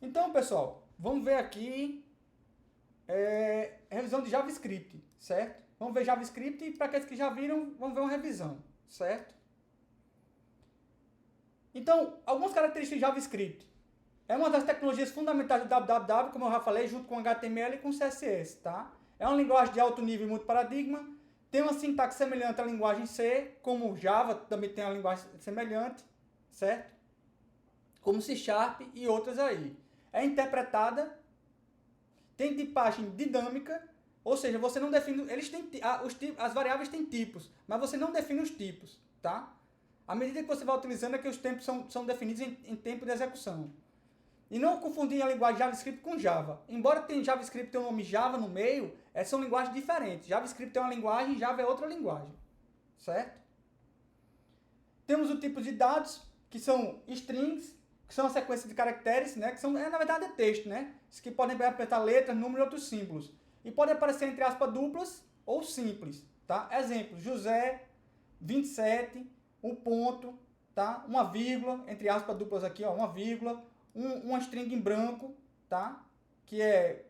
Então, pessoal, vamos ver aqui revisão de JavaScript, certo? Vamos ver JavaScript e para aqueles que já viram, vamos ver uma revisão, certo? Então, algumas características de JavaScript. É uma das tecnologias fundamentais do www, como eu já falei, junto com HTML e com CSS, tá? É uma linguagem de alto nível e multiparadigma, tem uma sintaxe semelhante à linguagem C, como Java também tem uma linguagem semelhante, certo? Como C Sharp e outras aí. É interpretada, tem tipagem dinâmica, ou seja, você não define, as variáveis têm tipos, mas você não define os tipos, tá? À medida que você vai utilizando é que os tempos são definidos em tempo de execução. E não confundir a linguagem JavaScript com Java. Embora tenha JavaScript tenha o nome Java no meio, são linguagens diferentes. JavaScript é uma linguagem, Java é outra linguagem, certo? Temos o tipo de dados, que são strings, que são a sequência de caracteres, né? Que são, na verdade, é texto, né? Que podem representar letras, números e outros símbolos. E podem aparecer entre aspas duplas ou simples, tá? Exemplo, José, 27, um ponto, tá? Uma vírgula, entre aspas duplas aqui, ó, uma vírgula, uma string em branco, tá? Que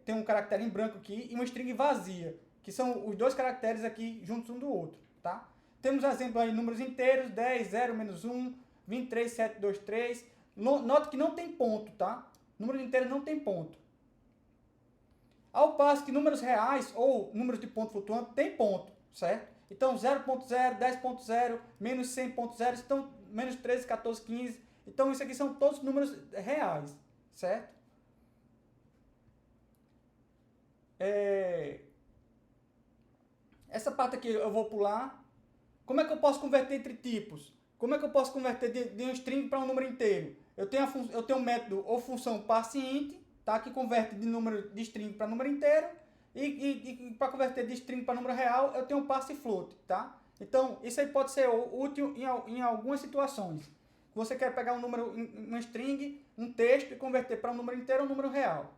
tem um caractere em branco aqui, e uma string vazia, que são os dois caracteres aqui juntos um do outro, tá? Temos exemplo aí, números inteiros, 10, 0, menos 1, 23, 7, 2, 3. Note que não tem ponto, tá? Números inteiros não tem ponto. Ao passo que números reais ou números de ponto flutuante tem ponto, certo? Então 0.0, 10.0, menos 100.0, então menos 13, 14, 15. Então isso aqui são todos números reais, certo? Essa parte aqui eu vou pular. Como é que eu posso converter entre tipos? Como é que eu posso converter de um string para um número inteiro? Eu tenho um método ou função parseInt, tá? Que converte de número de string para número inteiro. E para converter de string para número real, eu tenho um parsefloat, tá? Então, isso aí pode ser útil em algumas situações. Você quer pegar um número, uma string, um texto e converter para um número inteiro ou um número real.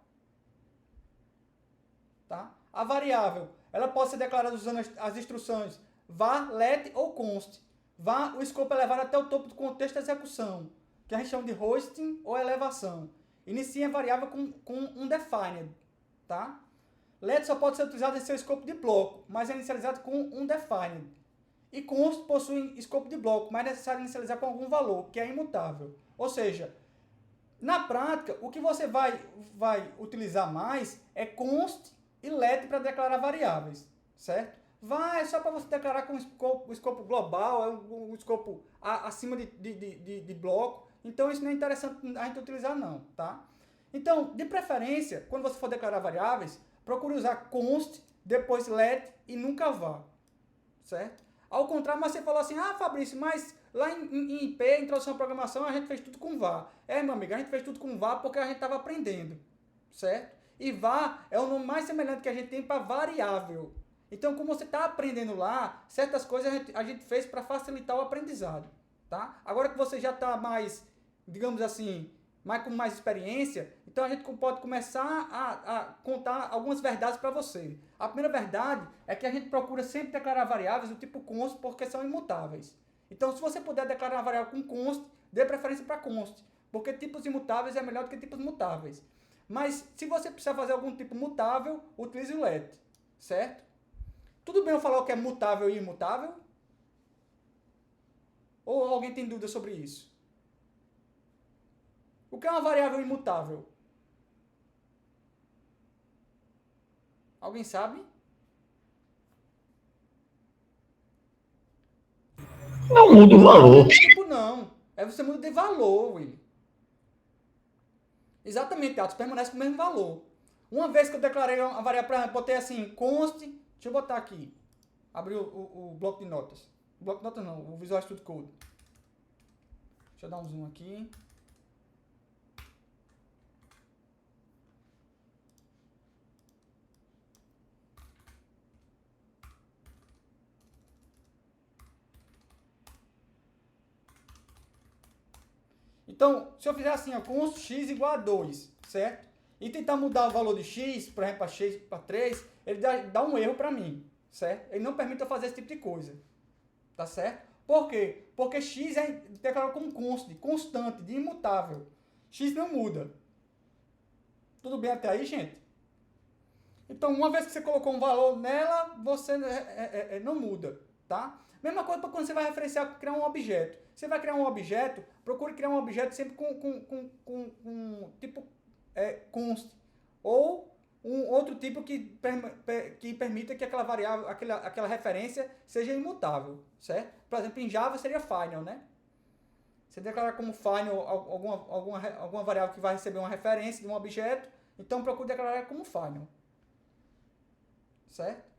Tá? A variável, ela pode ser declarada usando as instruções var, let ou const. Var, o escopo é levado até o topo do contexto da execução, que a gente chama de hosting ou elevação. Inicia a variável com um defined, tá? Let só pode ser utilizado em seu escopo de bloco, mas é inicializado com um defined. E const possui escopo de bloco, mas é necessário inicializar com algum valor, que é imutável. Ou seja, na prática, o que você vai utilizar mais é const e let para declarar variáveis, certo? Vai só para você declarar com o escopo global, um escopo acima de bloco. Então, isso não é interessante a gente utilizar, não, tá? Então, de preferência, quando você for declarar variáveis, procure usar const, depois let e nunca var, certo? Ao contrário, mas você falou assim, Fabrício, mas lá em IP, introdução à programação, a gente fez tudo com var. Meu amigo, a gente fez tudo com var porque a gente estava aprendendo, certo? E var é o nome mais semelhante que a gente tem para variável. Então, como você está aprendendo lá, certas coisas a gente fez para facilitar o aprendizado, tá? Agora que você já está mais, digamos assim, com mais experiência, então a gente pode começar a contar algumas verdades para você. A primeira verdade é que a gente procura sempre declarar variáveis do tipo const porque são imutáveis. Então, se você puder declarar uma variável com const, dê preferência para const, porque tipos imutáveis é melhor do que tipos mutáveis. Mas se você precisar fazer algum tipo mutável, utilize o let, certo? Tudo bem eu falar o que é mutável e imutável? Ou alguém tem dúvida sobre isso? O que é uma variável imutável? Alguém sabe? Não muda o Não, valor. não é tipo não. Você muda de valor, Willy. Exatamente, Atos, permanece com o mesmo valor. Uma vez que eu declarei a variável, por exemplo, botei assim, const, deixa eu botar aqui, abrir o bloco de notas. O bloco de notas não, o Visual Studio Code. Deixa eu dar um zoom aqui. Então, se eu fizer assim, ó, const x igual a 2, certo? E tentar mudar o valor de x, por exemplo, para x para 3, ele dá um erro para mim, certo? Ele não permite eu fazer esse tipo de coisa, tá certo? Por quê? Porque x é declarado como constante, de imutável. X não muda. Tudo bem até aí, gente? Então, uma vez que você colocou um valor nela, você não muda, tá? Mesma coisa para quando você vai referenciar, criar um objeto. Você vai criar um objeto, procure criar um objeto sempre com tipo const. Ou um outro tipo que permita que aquela variável, aquela referência seja imutável, certo? Por exemplo, em Java seria final, né? Você declarar como final alguma variável que vai receber uma referência de um objeto, então procure declarar como final. Certo?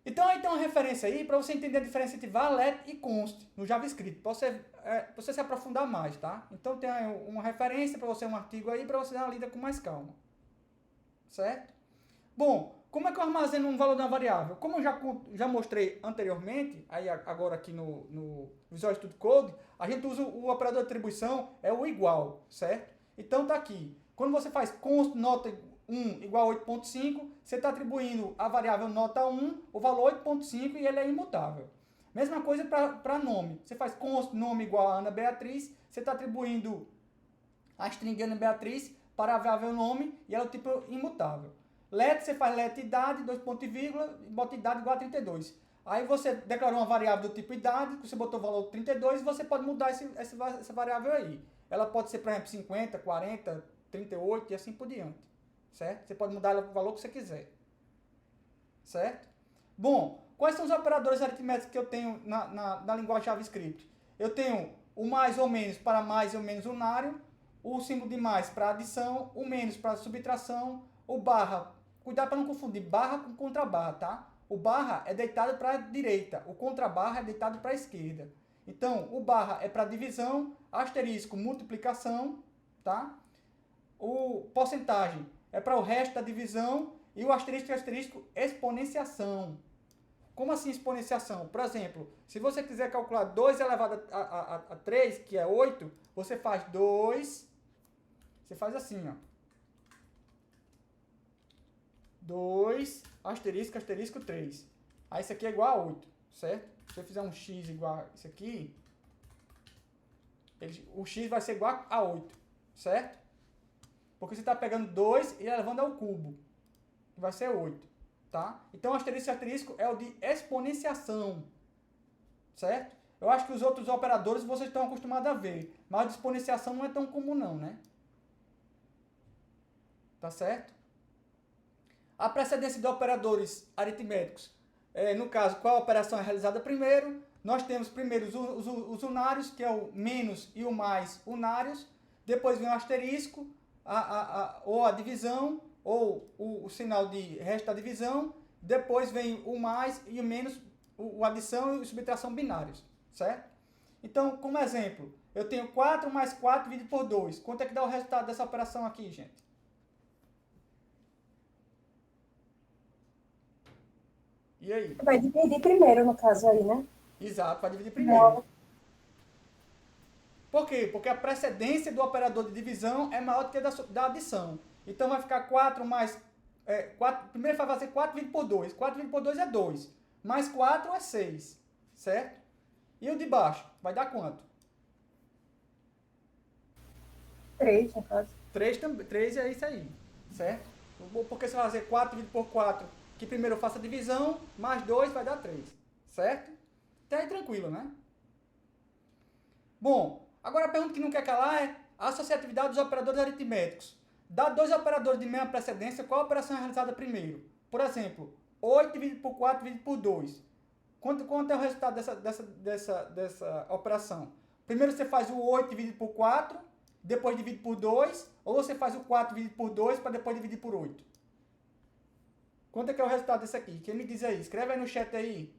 Então aí tem uma referência aí para você entender a diferença entre var, let e const no JavaScript, para você se aprofundar mais, tá? Então tem uma referência para você, um artigo aí, para você dar uma lida com mais calma. Certo? Bom, como é que eu armazeno um valor de uma variável? Como eu já mostrei anteriormente, aí agora aqui no Visual Studio Code, a gente usa o operador de atribuição, é o igual, certo? Então tá aqui. Quando você faz const nota 1 igual a 8.5, você está atribuindo a variável nota 1 o valor 8.5 e ele é imutável. Mesma coisa para nome. Você faz const nome igual a Ana Beatriz, você está atribuindo a string Ana Beatriz para a variável nome e ela é o tipo imutável. Let, você faz let idade, 2 pontos e vírgula, e bota idade igual a 32. Aí você declarou uma variável do tipo idade, você botou o valor 32, você pode mudar essa variável aí. Ela pode ser, por exemplo, 50, 40, 38 e assim por diante. Certo? Você pode mudar o valor que você quiser. Certo? Bom, quais são os operadores aritméticos que eu tenho na linguagem JavaScript? Eu tenho o mais ou menos para mais ou menos unário, o símbolo de mais para adição, o menos para subtração, o barra, cuidado para não confundir barra com contrabarra, tá? O barra é deitado para a direita, o contrabarra é deitado para a esquerda. Então, o barra é para divisão, asterisco, multiplicação, tá? O porcentagem é para o resto da divisão e o asterisco, exponenciação. Como assim exponenciação? Por exemplo, se você quiser calcular 2 elevado a 3, que é 8, você faz 2, você faz assim, ó. 2, asterisco, 3. Aí isso aqui é igual a 8, certo? Se eu fizer um x igual a isso aqui, o x vai ser igual a 8, certo? Porque você está pegando 2 e elevando ao cubo, que vai ser 8, tá? Então, asterisco é o de exponenciação, certo? Eu acho que os outros operadores vocês estão acostumados a ver, mas a de exponenciação não é tão comum não, né? Tá certo? A precedência de operadores aritméticos, no caso, qual operação é realizada primeiro? Nós temos primeiro os unários, que é o menos e o mais unários, depois vem o asterisco, ou a divisão, ou o sinal de resto da divisão, depois vem o mais e o menos, o adição e subtração binários, certo? Então, como exemplo, eu tenho 4 mais 4 dividido por 2. Quanto é que dá o resultado dessa operação aqui, gente? E aí? Vai dividir primeiro, no caso aí, né? Exato, vai dividir primeiro. Por quê? Porque a precedência do operador de divisão é maior do que da adição. Então vai ficar 4 mais... 4, primeiro vai fazer 4 dividido por 2. 4 dividido por 2 é 2. Mais 4 é 6. Certo? E o de baixo? Vai dar quanto? 3, no caso. 3 é isso aí. Certo? Porque você vai fazer 4 dividido por 4, que primeiro eu faço a divisão, mais 2 vai dar 3. Certo? Até aí tranquilo, né? Bom, agora a pergunta que não quer calar é a associatividade dos operadores aritméticos. Dá 2 operadores de mesma precedência, qual operação é realizada primeiro? Por exemplo, 8 dividido por 4 dividido por 2. Quanto é o resultado dessa operação? Primeiro você faz o 8 dividido por 4, depois divide por 2, ou você faz o 4 dividido por 2 para depois dividir por 8? Quanto é que é o resultado desse aqui? Quem me diz aí? Escreve aí no chat aí.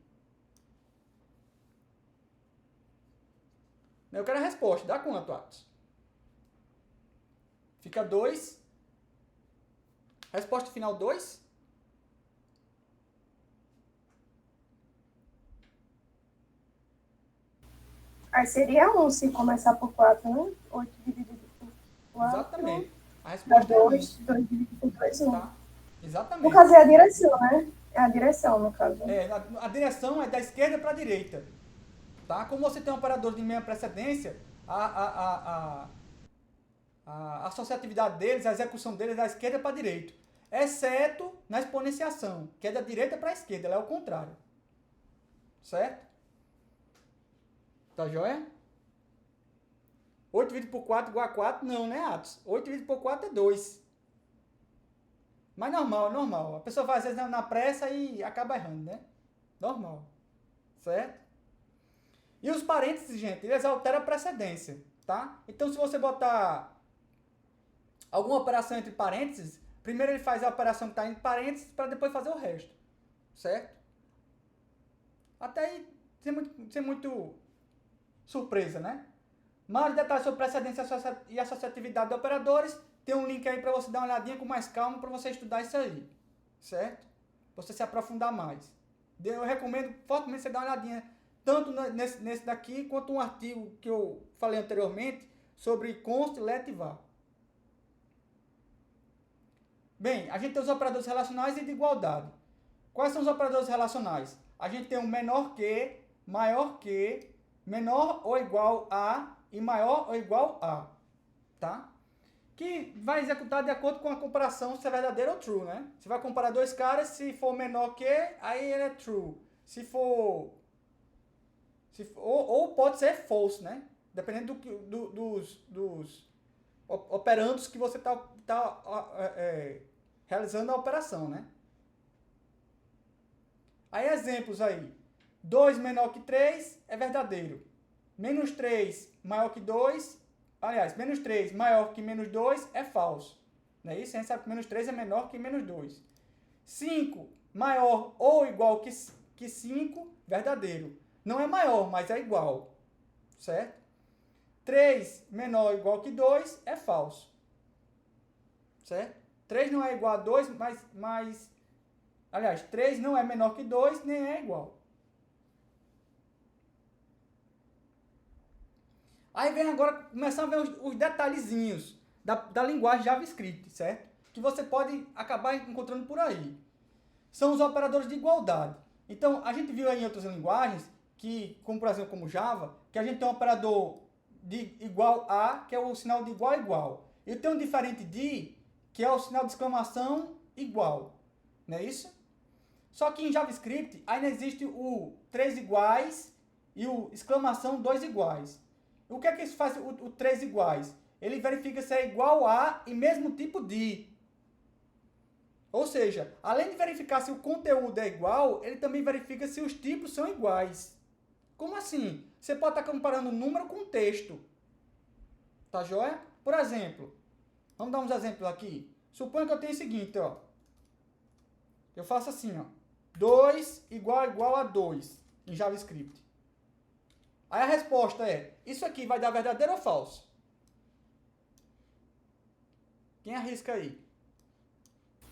Eu quero a resposta. Dá quanto, Atos? Fica 2. Resposta final 2. Aí seria 1 se começar por 4, né? 8 dividido por 4. Exatamente. A Dá resposta é 2, 2 dividido por 2, 1. Tá? Exatamente. No caso é a direção, né? É a direção, no caso. A direção é da esquerda para a direita. Tá? Como você tem um operador de mesma precedência, a a associatividade deles, a execução deles é da esquerda para a direita. Exceto na exponenciação, que é da direita para a esquerda, ela é o contrário. Certo? Tá joia? 8 dividido por 4 igual a 4? Não, né, Atos? 8 dividido por 4 é 2. Mas normal, normal. A pessoa faz às vezes na pressa e acaba errando, né? Normal. Certo? E os parênteses, gente, eles alteram a precedência, tá? Então, se você botar alguma operação entre parênteses, primeiro ele faz a operação que está em parênteses para depois fazer o resto. Certo? Até aí, sem muito surpresa, né? Mais detalhes sobre precedência e associatividade de operadores, tem um link aí para você dar uma olhadinha com mais calma para você estudar isso aí. Certo? Pra você se aprofundar mais. Eu recomendo fortemente você dar uma olhadinha tanto nesse daqui, quanto um artigo que eu falei anteriormente sobre const, let e var. Bem, a gente tem os operadores relacionais e de igualdade. Quais são os operadores relacionais? A gente tem um menor que, maior que, menor ou igual a e maior ou igual a. Tá? Que vai executar de acordo com a comparação se é verdadeiro ou true, né? Você vai comparar dois caras, se for menor que, aí ele é true. Se for... ou pode ser false, né? Dependendo dos operandos que você está realizando a operação, né? Aí exemplos aí. 2 menor que 3 é verdadeiro. Menos 3 maior que 2, aliás, menos 3 maior que menos 2 é falso. Não é isso? A gente sabe que menos 3 é menor que menos 2. 5 maior ou igual que 5, verdadeiro. Não é maior, mas é igual. Certo? 3 menor ou igual que 2 é falso. Certo? 3 não é igual a 2, mas aliás, 3 não é menor que 2, nem é igual. Aí vem agora, começando a ver os detalhezinhos da linguagem JavaScript, certo? Que você pode acabar encontrando por aí. São os operadores de igualdade. Então, a gente viu aí em outras linguagens, que, como por exemplo, como Java, que a gente tem um operador de igual a, que é o sinal de igual a igual. E tem um diferente de, que é o sinal de exclamação igual. Não é isso? Só que em JavaScript ainda existe o 3 iguais e o exclamação 2 iguais. O que é que isso faz o 3 iguais? Ele verifica se é igual a e mesmo tipo de. Ou seja, além de verificar se o conteúdo é igual, ele também verifica se os tipos são iguais. Como assim? Você pode estar comparando número com texto. Tá joia? Por exemplo, vamos dar uns exemplos aqui. Suponha que eu tenho o seguinte, ó. Eu faço assim, ó. 2 igual a 2 em JavaScript. Aí a resposta é, isso aqui vai dar verdadeiro ou falso? Quem arrisca aí?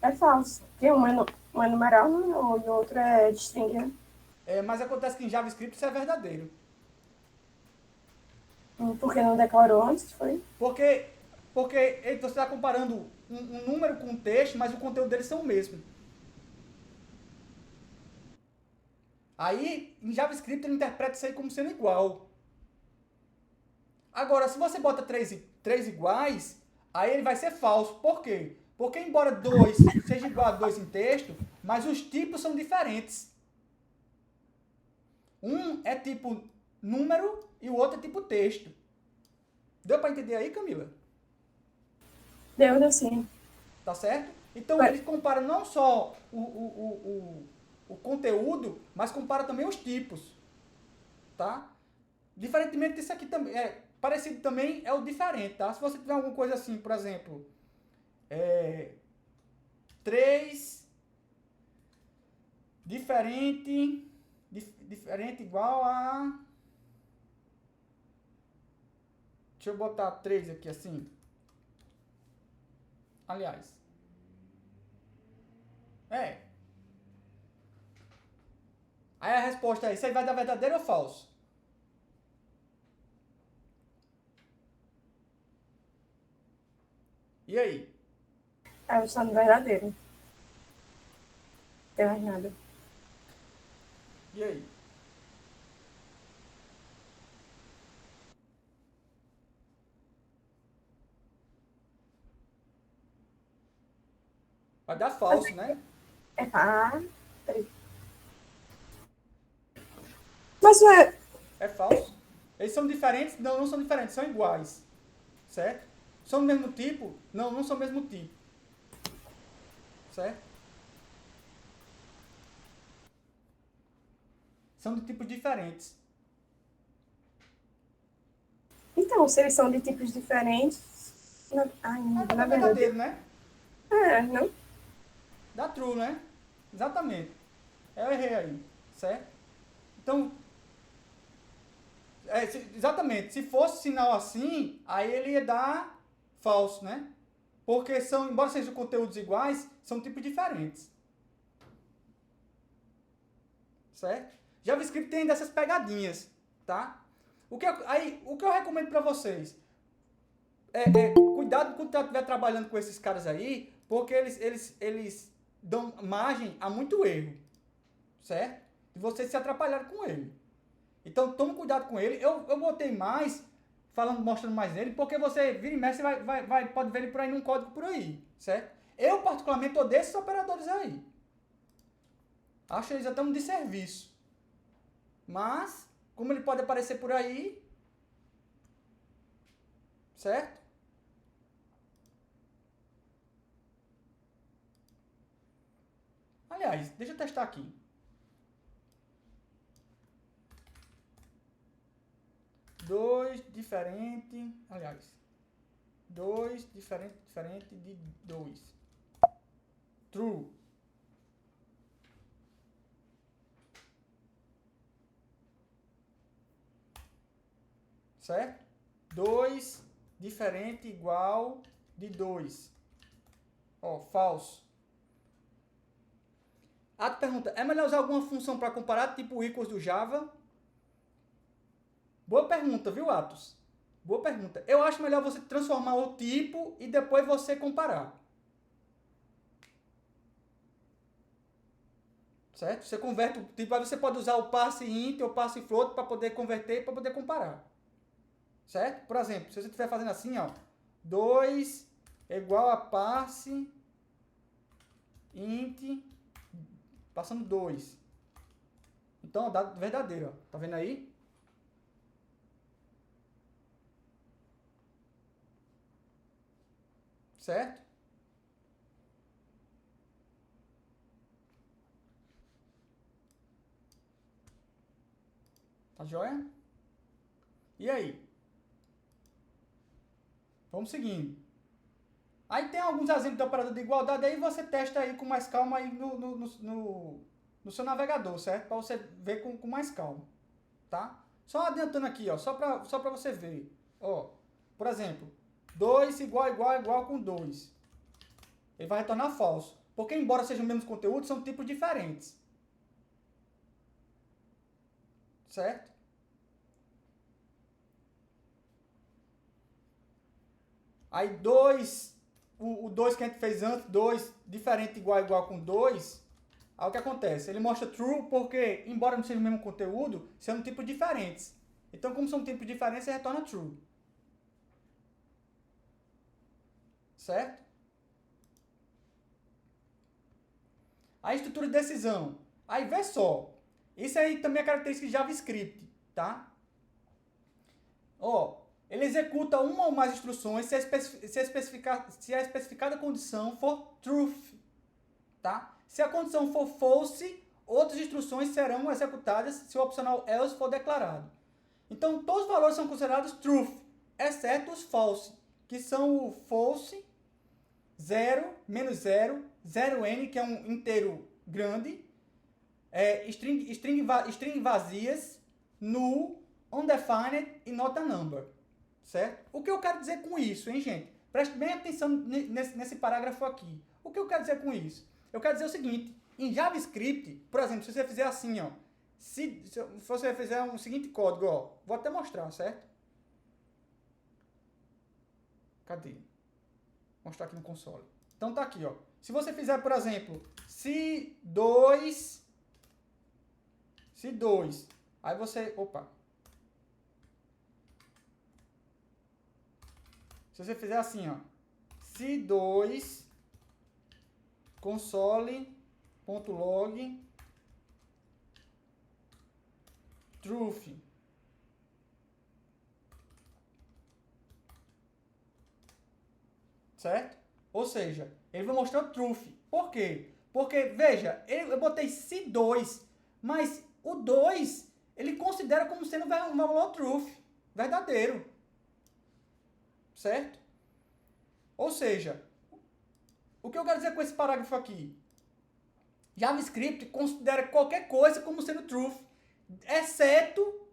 É falso. Porque um é numeral e o outro é string, né? Mas acontece que em JavaScript isso é verdadeiro. Porque não declarou antes, foi? Porque você está comparando um número com um texto, mas o conteúdo deles são o mesmo. Aí, em JavaScript, ele interpreta isso aí como sendo igual. Agora, se você bota três iguais, aí ele vai ser falso. Por quê? Porque embora 2 seja igual a 2 em texto, mas os tipos são diferentes. Um é tipo número e o outro é tipo texto. Deu para entender aí, Camila? Deu sim. Tá certo? Então, ele compara não só o conteúdo, mas compara também os tipos. Tá? Diferentemente disso aqui também, parecido também é o diferente, tá? Se você tiver alguma coisa assim, por exemplo, 3 diferente igual a... Deixa eu botar 3 aqui assim. Aliás. Aí a resposta é, isso aí vai dar verdadeiro ou falso? E aí? É o sendo verdadeiro. Não tem mais nada. E aí? Vai dar falso, né? Ah, peraí. Mas é. É falso. Eles são diferentes? Não, não são diferentes, são iguais. Certo? São do mesmo tipo? Não, não são do mesmo tipo. Certo? São de tipos diferentes. Então, se eles são de tipos diferentes. Ai, Vai na dar verdade. verdadeiro, né? Não? Dá true, né? Exatamente. Eu errei aí. Certo? Então, exatamente. Se fosse sinal assim, aí ele ia dar falso, né? Porque são, embora sejam conteúdos iguais, são tipos diferentes. Certo? JavaScript tem dessas pegadinhas, tá? O que eu recomendo para vocês cuidado quando estiver trabalhando com esses caras aí, porque eles dão margem a muito erro, certo? E vocês se atrapalharam com ele. Então tome cuidado com ele. Eu botei mais, mostrando mais nele, porque você vira e mexe, pode ver ele por aí num código por aí, certo? Eu particularmente odeio esses operadores aí. Acho eles até um desserviço. Mas, como ele pode aparecer por aí, certo? Aliás, deixa eu testar aqui. Dois diferente de dois. True. Certo? 2 diferente igual de 2. Ó, falso. A pergunta, é melhor usar alguma função para comparar, tipo equals do Java? Boa pergunta, viu, Atos? Boa pergunta. Eu acho melhor você transformar o tipo e depois você comparar. Certo? Você converte o tipo, aí você pode usar o passe int ou passe float para poder converter e para poder comparar. Certo? Por exemplo, se você estiver fazendo assim, ó, 2 é igual a passe int passando 2. Então, dado verdadeiro, ó. Tá vendo aí? Certo? Tá joia? E aí? Vamos seguindo. Aí tem alguns exemplos de operador de igualdade, aí você testa aí com mais calma aí no seu navegador, certo? Para você ver com mais calma, tá? Só adiantando aqui, ó, só para você ver. Ó, por exemplo, 2 igual com 2. Ele vai retornar falso. Porque embora sejam o mesmo conteúdo, são tipos diferentes. Certo? Aí 2, o 2 que a gente fez antes, 2 diferente igual com 2, aí o que acontece? Ele mostra true porque, embora não seja o mesmo conteúdo, são tipos diferentes. Então, como são tipos diferentes, ele retorna true. Certo? A estrutura de decisão. Aí vê só. Isso aí também é característica de JavaScript, tá? Ó, ele executa uma ou mais instruções se a especificada condição for truth, tá? Se a condição for false, outras instruções serão executadas se o opcional else for declarado. Então, todos os valores são considerados truth, exceto os false, que são o false, 0, menos 0, 0n, que é um inteiro grande, string vazias, null, undefined e not a number. Certo? O que eu quero dizer com isso, hein, gente? Preste bem atenção nesse parágrafo aqui. O que eu quero dizer com isso? Eu quero dizer o seguinte, em JavaScript, por exemplo, se você fizer assim, ó, se você fizer um seguinte código, ó, vou até mostrar, certo? Cadê? Vou mostrar aqui no console. Então tá aqui, ó. Se você fizer, por exemplo, se2, aí você, se você fizer assim, ó, se2 console.log truth. Certo? Ou seja, ele vai mostrar o truth. Por quê? Porque, veja, eu botei se2, mas o 2, ele considera como sendo um valor truth, verdadeiro. Certo? Ou seja, o que eu quero dizer com esse parágrafo aqui? JavaScript considera qualquer coisa como sendo truth, exceto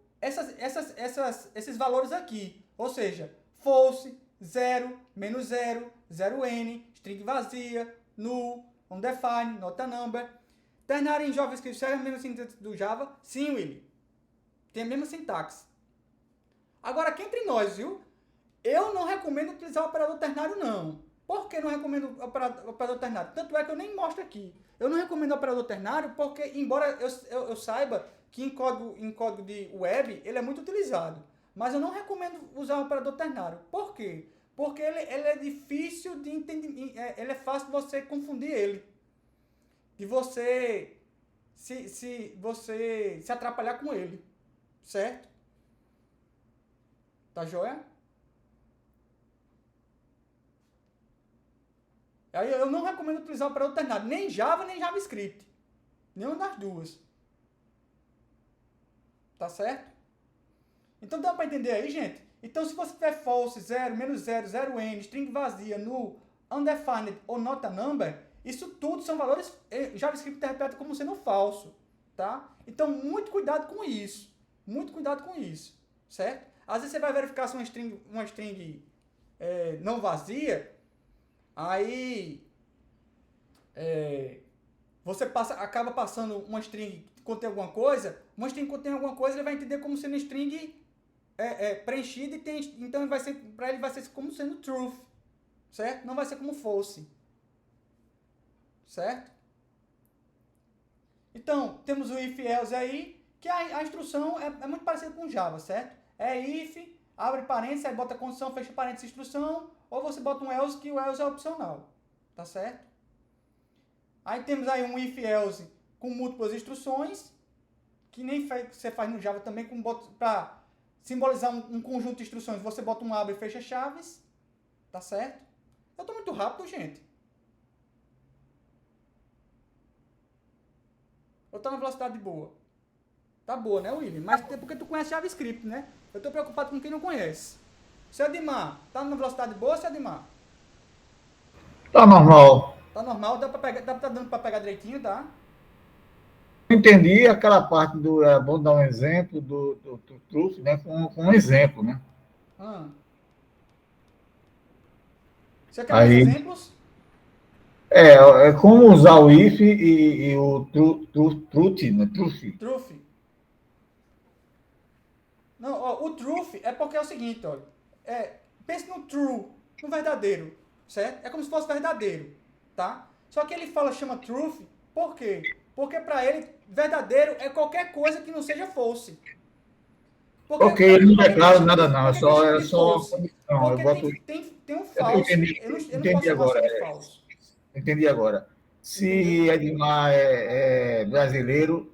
esses valores aqui. Ou seja, false, 0, menos 0, 0n, string vazia, null, undefined, not a number. Ternário em JavaScript segue a mesma sintaxe do Java? Sim, Willy. Tem a mesma sintaxe. Agora, aqui entre nós, viu? Eu não recomendo utilizar o operador ternário, não. Por que não recomendo o operador ternário? Tanto é que eu nem mostro aqui. Eu não recomendo o operador ternário porque, embora eu saiba que em código de web ele é muito utilizado. Mas eu não recomendo usar o operador ternário. Por quê? Porque ele é difícil de entender. Ele é fácil de você confundir ele. De você se atrapalhar com ele. Certo? Tá joia? Aí eu não recomendo utilizar o operador ternário, nem Java, nem JavaScript. Nenhuma das duas. Tá certo? Então dá para entender aí, gente? Então se você tiver false, 0, menos 0, 0n, string vazia, null, undefined ou not a number, isso tudo são valores JavaScript interpreta como sendo falso. Tá? Então muito cuidado com isso. Muito cuidado com isso. Certo? Às vezes você vai verificar se uma string não vazia. Aí você acaba passando uma string que contém alguma coisa. Uma string que contém alguma coisa, ele vai entender como sendo string preenchida. Então para ele vai ser como sendo truth. Certo? Não vai ser como false. Certo? Então, temos o if else aí, que a instrução é muito parecida com Java, certo? É if, abre parênteses, aí bota condição, fecha parênteses, instrução. Ou você bota um else, que o else é opcional. Tá certo? Aí temos aí um if else com múltiplas instruções, que nem você faz no Java também, para simbolizar um conjunto de instruções. Você bota um abre e fecha chaves. Tá certo? Eu tô muito rápido, gente. Eu tô na velocidade boa. Tá boa, né, William? Mas é porque tu conhece JavaScript, né? Eu tô preocupado com quem não conhece. Seu Adimar, tá na velocidade boa, seu Adimar? Tá normal. Tá normal, tá dando pra pegar direitinho, tá? Entendi aquela parte do. É bom dar um exemplo do truth, né? Com um exemplo, né? Você quer mais Aí, exemplos? é como usar o if e o truth, né? Truth. Não, ó, o truth é porque é o seguinte, olha. Pense no true, no verdadeiro, certo? É como se fosse verdadeiro, tá? Só que ele chama truth, por quê? Porque para ele, verdadeiro é qualquer coisa que não seja false. Ok, ele não declara nada, não. É só uma false? condição. Eu Porque boto. tem um Eu falso. entendi, Eu não posso entendi chamar agora. só de falso. Entendi agora. Se Edmar é brasileiro,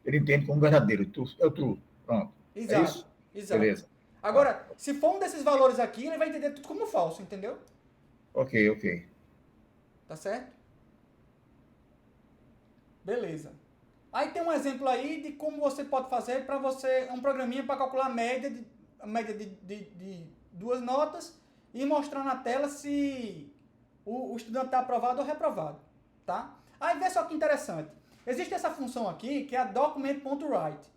ele entende como verdadeiro. É o true. Pronto. É Exato, isso? exato. Beleza. Agora, se for um desses valores aqui, ele vai entender tudo como falso, entendeu? Ok. Tá certo? Beleza. Aí tem um exemplo aí de como você pode fazer para você um programinha para calcular a média de duas notas e mostrar na tela se o estudante está aprovado ou reprovado, tá? Aí vê só que interessante. Existe essa função aqui que é a document.write,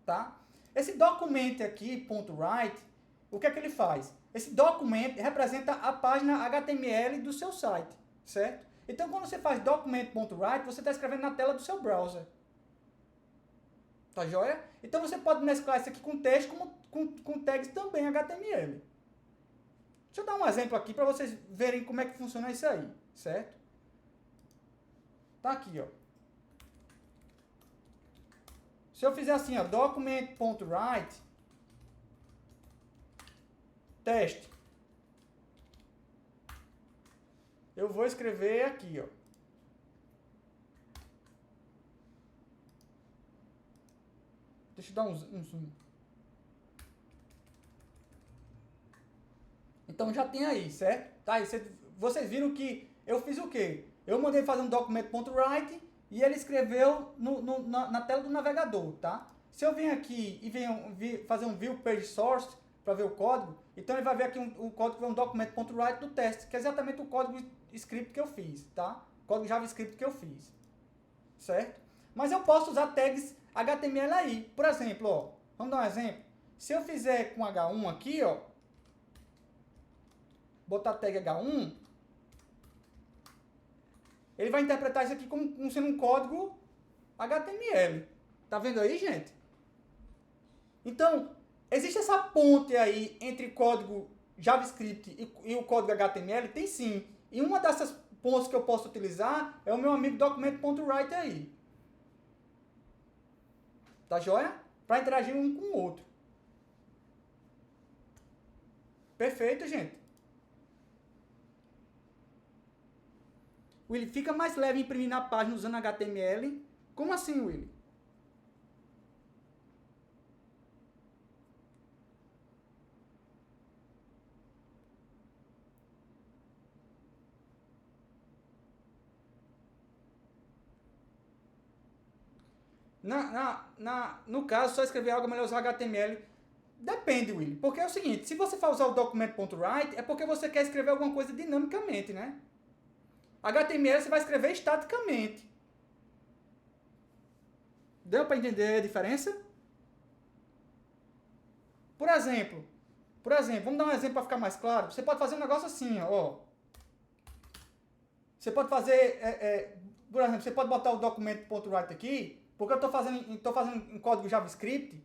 tá? Esse document aqui, .write, o que é que ele faz? Esse document representa a página HTML do seu site, certo? Então, quando você faz document.write, você está escrevendo na tela do seu browser. Tá joia? Então, você pode mesclar isso aqui com texto com tags também HTML. Deixa eu dar um exemplo aqui para vocês verem como é que funciona isso aí, certo? Tá aqui, ó. Se eu fizer assim, ó, document.write, teste. eu vou escrever aqui, ó. Deixa eu dar um zoom. Então já tem aí, certo? Tá aí, vocês viram que eu fiz o quê? Eu mandei fazer um documento.write e ele escreveu na tela do navegador, tá? Se eu venho aqui e fazer um view page source para ver o código, então ele vai ver aqui o código que é um documento.write do teste, que é exatamente o código script que eu fiz, tá? Código JavaScript que eu fiz, certo? Mas eu posso usar tags HTML aí. Por exemplo, ó, vamos dar um exemplo. Se eu fizer com H1 aqui, ó, botar tag H1, ele vai interpretar isso aqui como sendo um código HTML. Tá vendo aí, gente? Então, existe essa ponte aí entre código JavaScript e o código HTML? Tem sim. E uma dessas pontes que eu posso utilizar é o meu amigo documento.write aí. Tá joia? Para interagir um com o outro. Perfeito, gente. Willy, fica mais leve imprimir na página usando HTML. Como assim, Willy? No caso, só escrever algo melhor usar HTML. Depende, Willy. Porque é o seguinte, se você for usar o documento.write, é porque você quer escrever alguma coisa dinamicamente, né? HTML você vai escrever estaticamente. Deu para entender a diferença? Por exemplo, vamos dar um exemplo para ficar mais claro. Você pode fazer um negócio assim, ó. Você pode fazer, por exemplo, você pode botar o documento.write aqui, porque eu estou fazendo um código JavaScript.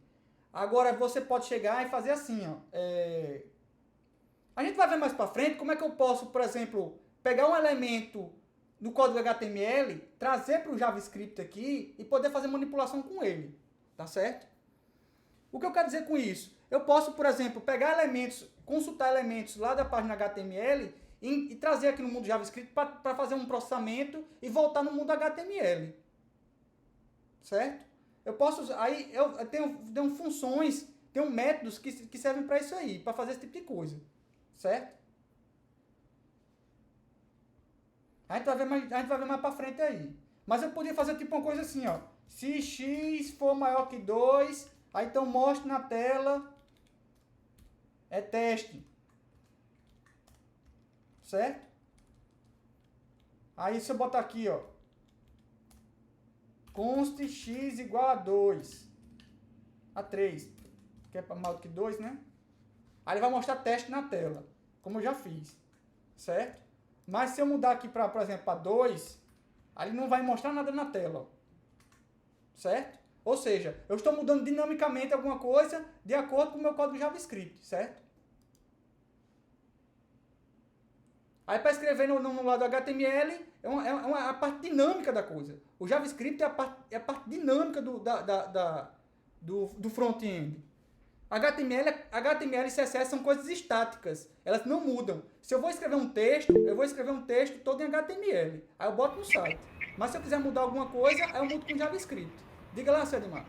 Agora você pode chegar e fazer assim, ó. A gente vai ver mais para frente como é que eu posso, por exemplo, pegar um elemento no código HTML, trazer para o JavaScript aqui e poder fazer manipulação com ele, tá certo? O que eu quero dizer com isso? Eu posso, por exemplo, pegar elementos, consultar elementos lá da página HTML e trazer aqui no mundo JavaScript para fazer um processamento e voltar no mundo HTML, certo? Eu posso, aí eu tenho funções, tenho métodos que servem para isso aí, para fazer esse tipo de coisa, certo? A gente vai ver mais para frente aí. Mas eu podia fazer tipo uma coisa assim, ó. Se x for maior que 2, aí então mostre na tela teste. Certo? Aí se eu botar aqui, ó. Conste x igual a 2. A 3. Que é maior do que 2, né? Aí ele vai mostrar teste na tela. Como eu já fiz. Certo? Mas se eu mudar aqui, por exemplo, para 2, aí não vai mostrar nada na tela. Certo? Ou seja, eu estou mudando dinamicamente alguma coisa de acordo com o meu código JavaScript. Certo? Aí para escrever no lado HTML, é a parte dinâmica da coisa. O JavaScript é a parte dinâmica do front-end. HTML e CSS são coisas estáticas. Elas não mudam. Se eu vou escrever um texto, eu vou escrever um texto todo em HTML. Aí eu boto no site. Mas se eu quiser mudar alguma coisa, aí eu mudo com JavaScript. Diga lá, Cedimar.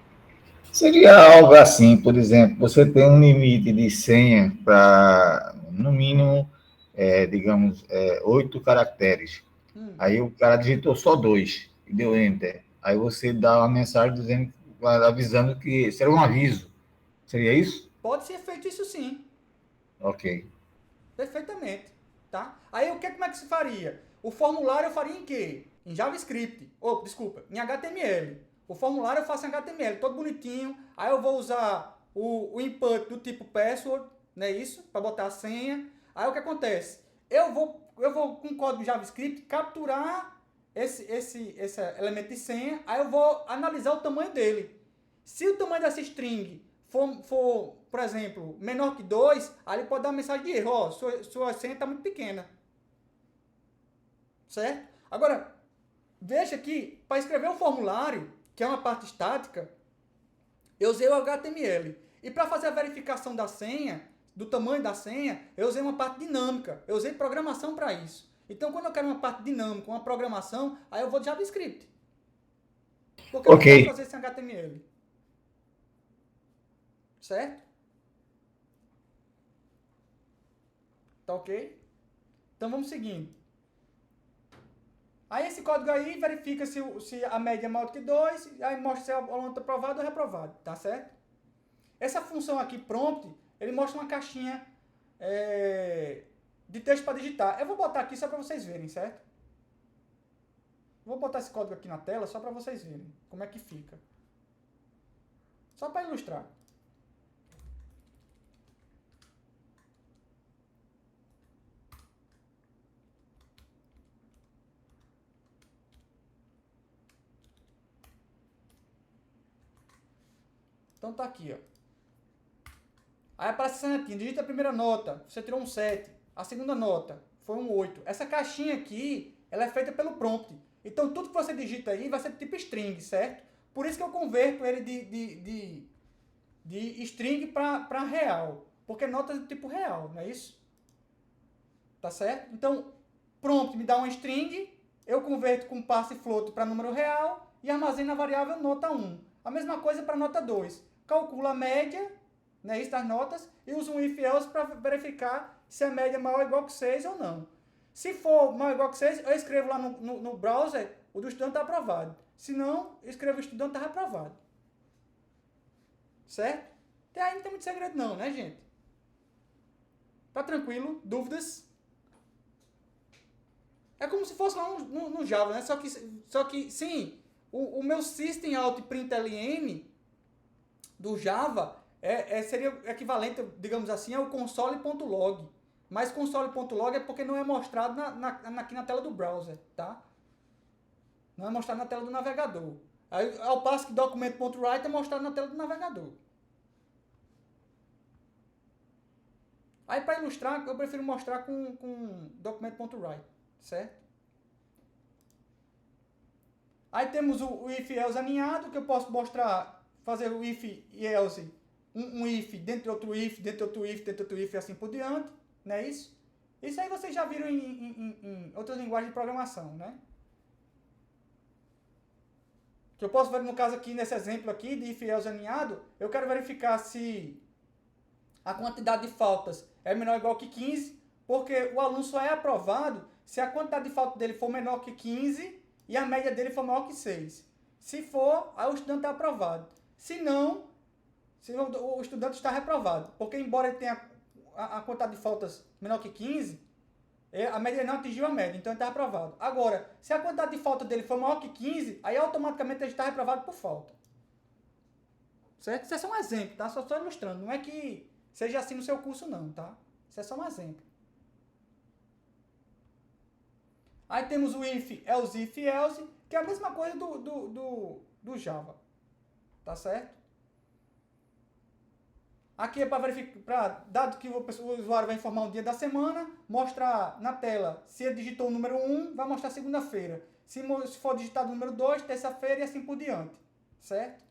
Seria algo assim, por exemplo, você tem um limite de senha para, no mínimo, digamos, 8 caracteres. Aí o cara digitou só 2 e deu Enter. Aí você dá uma mensagem avisando que será um aviso. Seria isso? Pode ser feito isso sim. Ok. Perfeitamente. Tá? Aí como é que se faria? O formulário eu faria em quê? Em JavaScript. Desculpa, em HTML. O formulário eu faço em HTML, todo bonitinho. Aí eu vou usar o input do tipo password, não é isso? Para botar a senha. Aí o que acontece? Eu vou com o código JavaScript capturar esse elemento de senha. Aí eu vou analisar o tamanho dele. Se o tamanho dessa string for, por exemplo, menor que 2, aí ele pode dar uma mensagem de erro. Ó, sua senha está muito pequena. Certo? Agora, veja que para escrever um formulário, que é uma parte estática, eu usei o HTML. E para fazer a verificação da senha, do tamanho da senha, eu usei uma parte dinâmica. Eu usei programação para isso. Então, quando eu quero uma parte dinâmica, uma programação, aí eu vou de JavaScript. Porque eu não Ok. posso fazer sem HTML. Certo? Tá ok? Então, vamos seguindo. Aí esse código aí verifica se a média é maior do que 2, aí mostra se o aluno está aprovado ou reprovado, tá certo? Essa função aqui, prompt, ele mostra uma caixinha de texto para digitar. Eu vou botar aqui só para vocês verem, certo? Vou botar esse código aqui na tela só para vocês verem como é que fica. Só para ilustrar. Então tá aqui, ó. Aí aparece essa netinha, digita a primeira nota, você tirou um 7. A segunda nota foi um 8. Essa caixinha aqui, ela é feita pelo prompt. Então tudo que você digita aí vai ser tipo string, certo? Por isso que eu converto ele de string para real. Porque nota é do tipo real, não é isso? Tá certo? Então, prompt me dá uma string, eu converto com passe float para número real e armazeno a variável nota 1. A mesma coisa para nota 2. Calcula a média, né, isso das notas, e usa um if else para verificar se a média é maior ou igual que 6 ou não. Se for maior ou igual que 6, eu escrevo lá no browser, o do estudante está aprovado. Se não, eu escrevo o estudante está reprovado. Certo? Até aí não tem muito segredo não, né, gente? Tá tranquilo? Dúvidas? É como se fosse lá no Java, né? Só que sim, o meu system out println do Java seria equivalente, digamos assim, ao console.log. Mas console.log é porque não é mostrado aqui na tela do browser, tá? Não é mostrado na tela do navegador. Aí, ao passo que document.write é mostrado na tela do navegador. Aí, para ilustrar, eu prefiro mostrar com document.write, certo? Aí temos o if else aninhado, que eu posso mostrar, fazer o if e else, um if dentro de outro if, dentro de outro if, dentro de outro if e assim por diante, não é isso? Isso aí vocês já viram em outras linguagens de programação, né? Que eu posso ver no caso aqui, nesse exemplo aqui, de if else aninhado, eu quero verificar se a quantidade de faltas é menor ou igual que 15, porque o aluno só é aprovado se a quantidade de faltas dele for menor que 15 e a média dele for maior que 6. Se for, aí o estudante é aprovado. Se não, o estudante está reprovado. Porque embora ele tenha a quantidade de faltas menor que 15, a média não atingiu a média, então ele está reprovado. Agora, se a quantidade de falta dele for maior que 15, aí automaticamente ele está reprovado por falta. Certo? Isso é só um exemplo, tá? Só estou ilustrando. Não é que seja assim no seu curso não, tá? Isso é só um exemplo. Aí temos o if, else, que é a mesma coisa do Java. Tá certo? Aqui é para verificar, dado que o usuário vai informar o dia da semana, mostrar na tela, se ele digitou o número 1, vai mostrar segunda-feira. Se for digitado o número 2, terça-feira e assim por diante. Certo?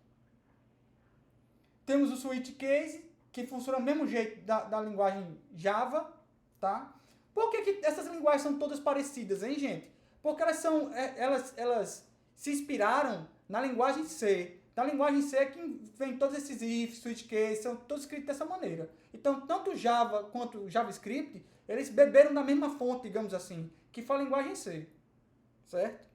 Temos o switch case, que funciona do mesmo jeito da linguagem Java, tá? Por que essas linguagens são todas parecidas, hein, gente? Porque elas se inspiraram na linguagem C. Na linguagem C é que vem todos esses if, switch case, são todos escritos dessa maneira. Então, tanto Java quanto o JavaScript, eles beberam da mesma fonte, digamos assim, que foi a linguagem C. Certo?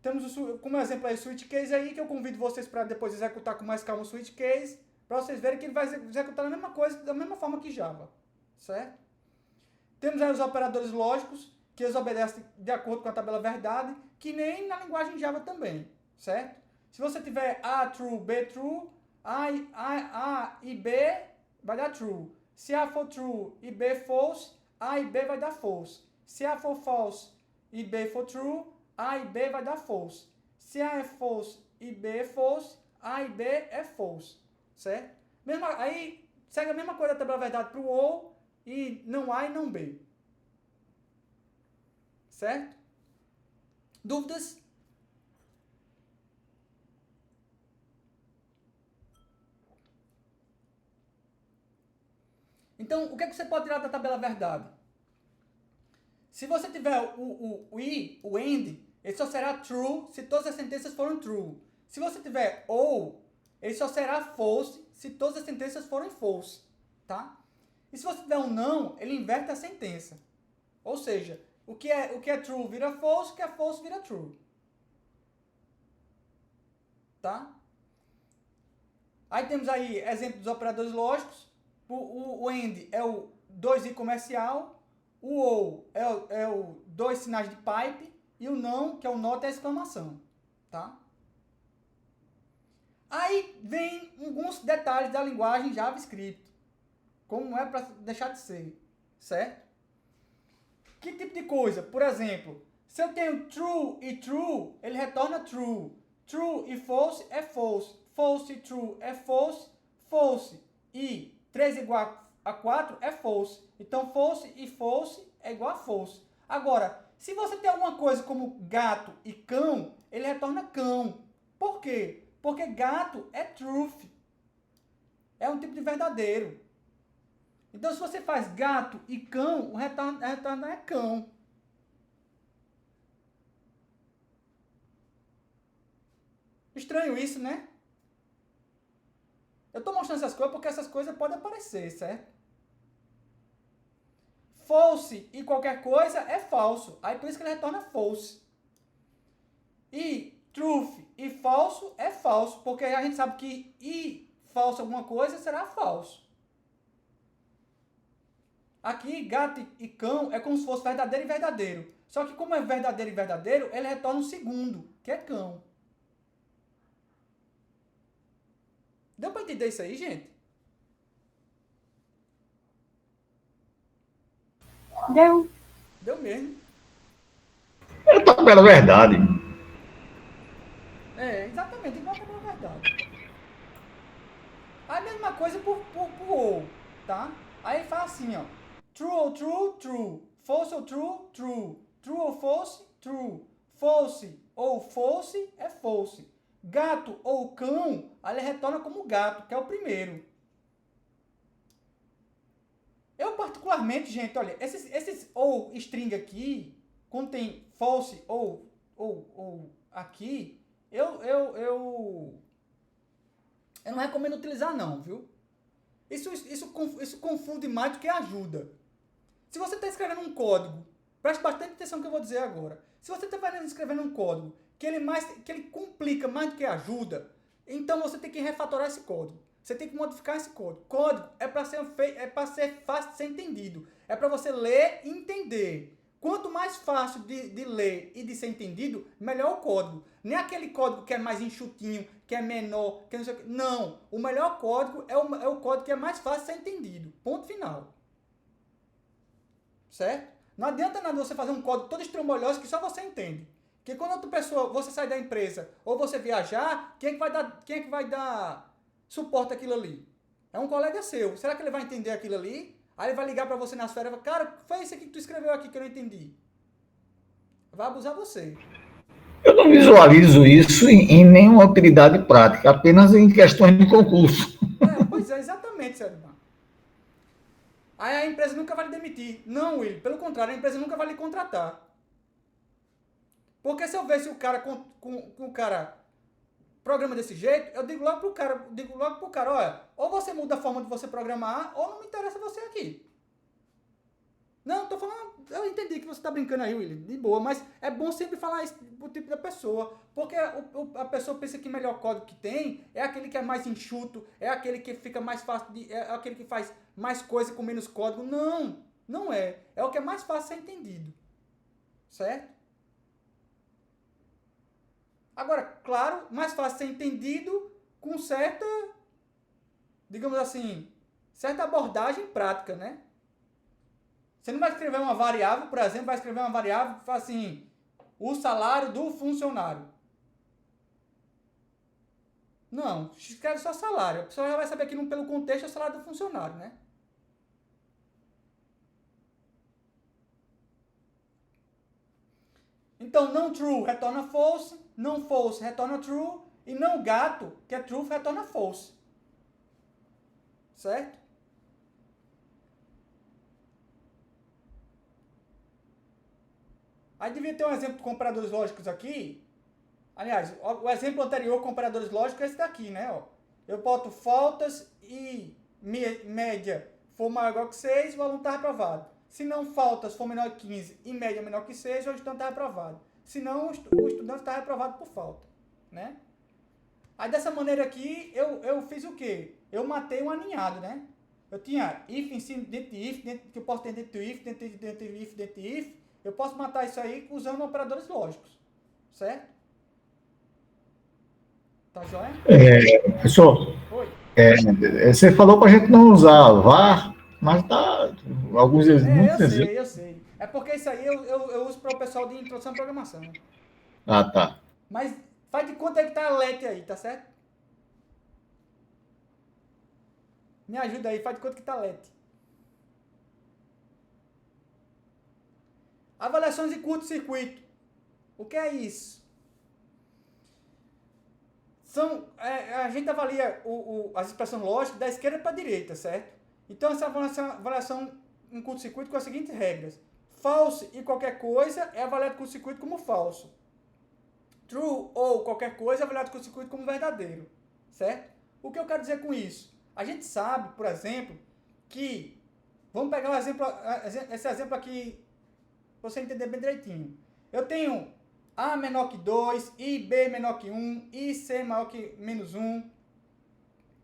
Temos como exemplo aí o switch case aí, que eu convido vocês para depois executar com mais calma o switch case, para vocês verem que ele vai executar a mesma coisa, da mesma forma que Java. Certo? Temos aí os operadores lógicos, que eles obedecem de acordo com a tabela verdade, que nem na linguagem Java também. Certo? Se você tiver A true, B true, A e B vai dar true. Se A for true e B false, A e B vai dar false. Se A for false e B for true, A e B vai dar false. Se A é false e B é false, A e B é false. Certo? Aí segue a mesma coisa da tabela verdade para o ou e não A e não B. Certo? Dúvidas? Então, o que é que você pode tirar da tabela verdade? Se você tiver o e, o and, ele só será true se todas as sentenças forem true. Se você tiver ou, ele só será false se todas as sentenças forem false, tá? E se você tiver um não, ele inverte a sentença. Ou seja, o que é true vira false, o que é false vira true. Tá? Aí temos aí exemplo dos operadores lógicos. O AND é o 2i comercial, o OU é o 2 sinais de pipe, e o não, que é o not e a exclamação. Tá? Aí vem alguns detalhes da linguagem JavaScript, como é para deixar de ser, certo? Que tipo de coisa? Por exemplo, se eu tenho true e true, ele retorna true. True e false é false. False e true é false. False e 3 igual a 4 é false. Então, false e false é igual a false. Agora, se você tem alguma coisa como gato e cão, ele retorna cão. Por quê? Porque gato é truth. É um tipo de verdadeiro. Então, se você faz gato e cão, o retorno é cão. Estranho isso, né? Eu estou mostrando essas coisas porque essas coisas podem aparecer, certo? False e qualquer coisa é falso. Aí por isso que ele retorna false. E truth e falso é falso, porque a gente sabe que e falso alguma coisa será falso. Aqui, gato e cão é como se fosse verdadeiro e verdadeiro. Só que como é verdadeiro e verdadeiro, ele retorna um segundo, que é cão. Deu para entender isso aí, gente? Deu. Deu mesmo. É tabela verdade. É, exatamente, igual a tabela verdade. A mesma coisa por ou, tá? Aí fala assim, ó. True ou true, true. False ou true, true. True ou false, true. False ou false é false. Gato ou cão, aí ele retorna como gato, que é o primeiro. Eu particularmente, gente, olha, esses ou string aqui, quando tem false ou aqui, eu não recomendo utilizar não, viu? Isso confunde mais do que ajuda. Se você está escrevendo um código, preste bastante atenção no que eu vou dizer agora. Se você está escrevendo um código que ele complica mais do que ajuda, então você tem que refatorar esse código. Você tem que modificar esse código. Código é para ser fácil de ser entendido. É para você ler e entender. Quanto mais fácil de ler e de ser entendido, melhor o código. Nem aquele código que é mais enxutinho, que é menor, que não sei o que. Não. O melhor código é o código que é mais fácil de ser entendido. Ponto final. Certo? Não adianta nada você fazer um código todo estrambolhoso que só você entende. Porque quando outra pessoa, você sai da empresa ou você viajar, quem é que vai dar suporte àquilo ali? É um colega seu. Será que ele vai entender aquilo ali? Aí ele vai ligar para você nas férias e vai, cara, foi isso aqui que tu escreveu aqui que eu não entendi. Vai abusar você. Eu não visualizo isso em nenhuma utilidade prática, apenas em questões de concurso. Pois é, exatamente, Sérgio. Aí a empresa nunca vai lhe demitir. Não, Will, pelo contrário, a empresa nunca vai lhe contratar. Porque se eu ver se o cara com o cara programa desse jeito, eu digo logo pro cara, olha, ou você muda a forma de você programar, ou não me interessa você aqui. Não, tô falando, eu entendi que você tá brincando aí, William, de boa, mas é bom sempre falar isso pro tipo da pessoa, porque a pessoa pensa que o melhor código que tem é aquele que é mais enxuto, é aquele que fica mais fácil, é aquele que faz mais coisa com menos código. Não, não é. É o que é mais fácil de ser entendido. Certo? Agora, claro, mais fácil de ser entendido com certa, digamos assim, certa abordagem prática, né? Você não vai escrever uma variável, por exemplo, vai escrever uma variável que fala assim, o salário do funcionário. Não, escreve só salário. A pessoa já vai saber que pelo contexto é o salário do funcionário, né? Então, não true retorna false, não false retorna true, e não gato, que é true, retorna false. Certo? Aí devia ter um exemplo de comparadores lógicos aqui. Aliás, o exemplo anterior, comparadores lógicos, é esse daqui, né? Ó. Eu boto faltas e média for maior ou igual que 6, o aluno está reprovado. Se não faltas for menor que 15 e média menor que 6, o estudante está reprovado. Se não, o estudante está reprovado por falta, né? Aí dessa maneira aqui, eu fiz o quê? Eu matei um aninhado, né? Eu tinha if em cima, dentro de if, que eu posso ter dentro de if, dentro de if, dentro de if. Eu posso matar isso aí usando operadores lógicos, certo? Tá joia? Professor, Oi. você falou para a gente não usar VAR, mas tá muitos exemplos. Eu sei. É porque isso aí eu uso para o pessoal de introdução à programação. Ah, tá. Mas faz de conta aí que tá a LET aí, tá certo? Me ajuda aí, faz de conta que tá LET. Avaliações de curto-circuito. O que é isso? A gente avalia as expressões lógicas da esquerda para a direita, certo? Então, essa avaliação em curto-circuito com as seguintes regras. False e qualquer coisa é avaliado curto-circuito como falso. True ou qualquer coisa é avaliado curto-circuito como verdadeiro, certo? O que eu quero dizer com isso? A gente sabe, por exemplo, que... Vamos pegar esse exemplo aqui para você entender bem direitinho. Eu tenho A menor que 2, e B menor que 1, e C maior que menos 1,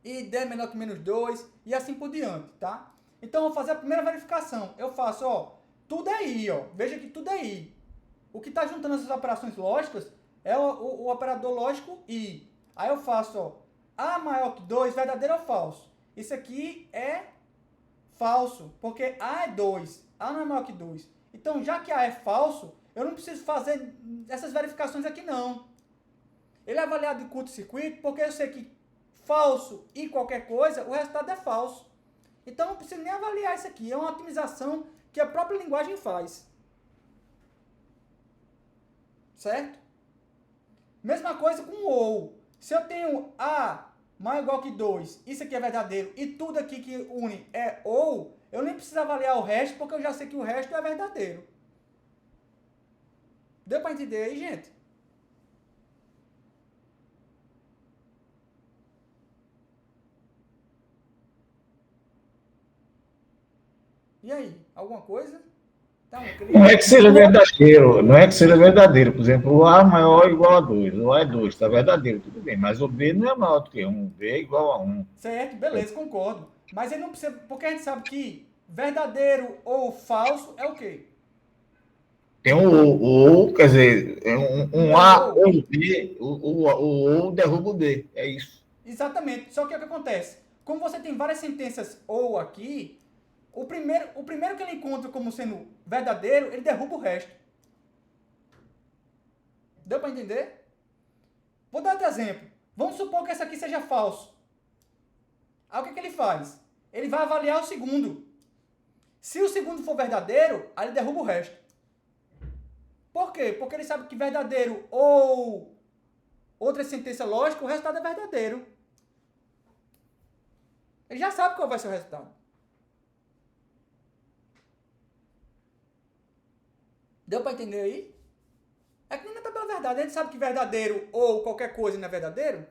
e D menor que menos 2, e assim por diante, tá? Então, eu vou fazer a primeira verificação. Eu faço, ó, tudo é I, ó. Veja que tudo é I. O que está juntando essas operações lógicas é o operador lógico I. Aí eu faço, ó, A maior que 2, verdadeiro ou falso? Isso aqui é falso, porque A é 2. A não é maior que 2. Então, já que A é falso, eu não preciso fazer essas verificações aqui, não. Ele é avaliado em curto-circuito porque eu sei que falso e qualquer coisa, o resultado é falso. Então, não preciso nem avaliar isso aqui. É uma otimização que a própria linguagem faz. Certo? Mesma coisa com o ou. Se eu tenho A maior ou igual que 2, isso aqui é verdadeiro, e tudo aqui que une é ou, eu nem preciso avaliar o resto, porque eu já sei que o resto é verdadeiro. Deu para entender aí, gente? E aí? Alguma coisa? Tá um clima? Não é que seja verdadeiro, não é que seja verdadeiro. Por exemplo, o A maior ou igual a 2, o A é 2, está verdadeiro, tudo bem, mas o B não é maior do que 1, o B é igual a 1. Certo, beleza, concordo. Mas ele não precisa, porque a gente sabe que verdadeiro ou falso é o quê? Tem o O, quer dizer, é um É um A ou. ou B, o O derruba o D, é isso. Exatamente. Só que o que acontece? Como você tem várias sentenças ou aqui, o primeiro que ele encontra como sendo verdadeiro, ele derruba o resto. Deu para entender? Vou dar outro exemplo. Vamos supor que esse aqui seja falso. Aí o que ele faz? Ele vai avaliar o segundo. Se o segundo for verdadeiro, aí ele derruba o resto. Por quê? Porque ele sabe que verdadeiro ou outra sentença lógica, o resultado é verdadeiro. Ele já sabe qual vai ser o resultado. Deu para entender aí? É que nem na tabela verdade. A gente sabe que verdadeiro ou qualquer coisa não é verdadeiro.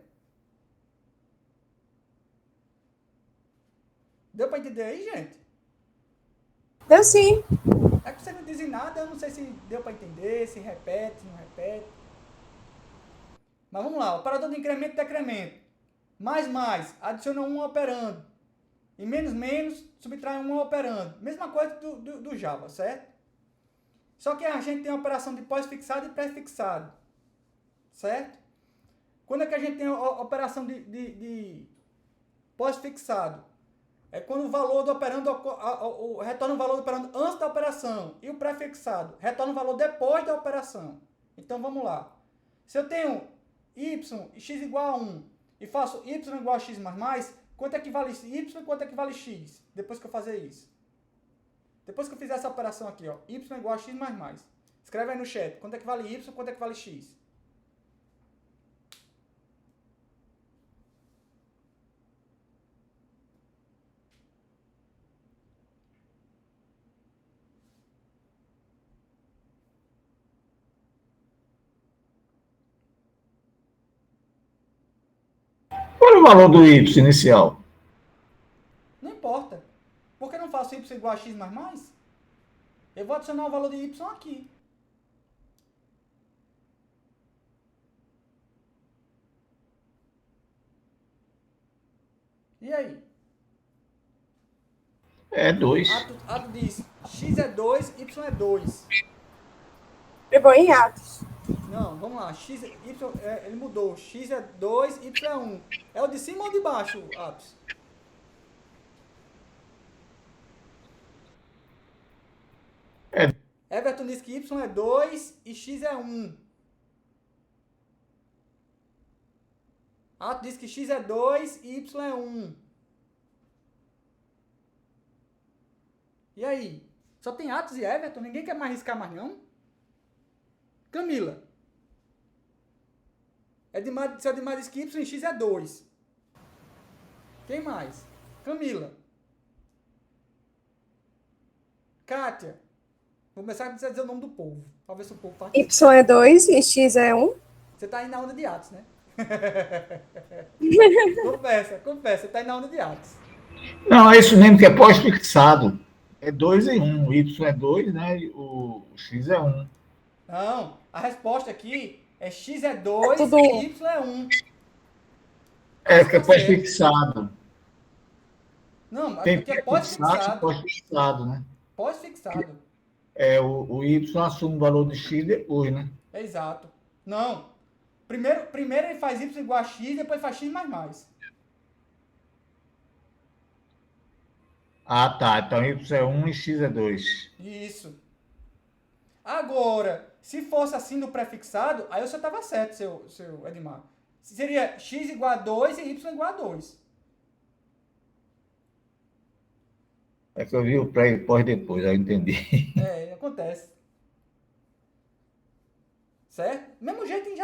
Deu para entender aí, gente? Deu sim. É que você não diz nada, eu não sei se deu para entender, se repete, se não repete. Mas vamos lá, operador de incremento e decremento. Mais, adiciona um operando. E menos, subtrai um operando. Mesma coisa do Java, certo? Só que a gente tem a operação de pós-fixado e pré-fixado. Certo? Quando é que a gente tem a operação de pós-fixado? É quando o valor do operando retorna o valor do operando antes da operação. E o pré-fixado retorna o valor depois da operação. Então vamos lá. Se eu tenho y e x igual a 1 e faço y igual a x mais, quanto é que vale y e quanto é que vale x? Depois que eu fazer isso. Depois que eu fizer essa operação aqui, ó, y igual a x mais. Escreve aí no chat, quanto é que vale y e quanto é que vale x? o valor do y inicial? Não importa. Por que não faço y igual a x mais mais? Eu vou adicionar o valor de y aqui. E aí? É 2. Ato diz x é 2, y é 2. Pegou em atos. Não, vamos lá. X, y, ele mudou. X é 2, y é 1. É o de cima ou de baixo, Atos? Everton diz que y é 2 e x é 1. Atos diz que x é 2 e y é 1. E aí? Só tem Atos e Everton? Ninguém quer mais riscar mais não? Camila. Seu Edmar diz que y e x é 2. Quem mais? Camila. Kátia. Vou começar a dizer o nome do povo. Pra ver se o povo participa. Y é 2 e X é 1. Você tá aí na onda de Atos, né? Confessa. Você tá aí na onda de Atos. Não, é isso mesmo que é pós-fixado. É 2 em 1. O y é 2, né? E o x é 1. Não, a resposta aqui é x é 2 tudo e y é 1. É que é pós-fixado. Não, Tem aqui é pré-fixado pós-fixado. e pós-fixado, né? Pós-fixado. O y assume o valor de x depois, né? Exato. Não. Primeiro ele faz y igual a x, depois faz x mais mais. Ah, tá. Então y é 1 e x é 2. Isso. Agora, se fosse assim no prefixado, aí você estava certo, seu Edmar. Seria x igual a 2 e y igual a 2. É que eu vi o pré e pós depois, aí eu entendi. Acontece. Certo? Mesmo jeito em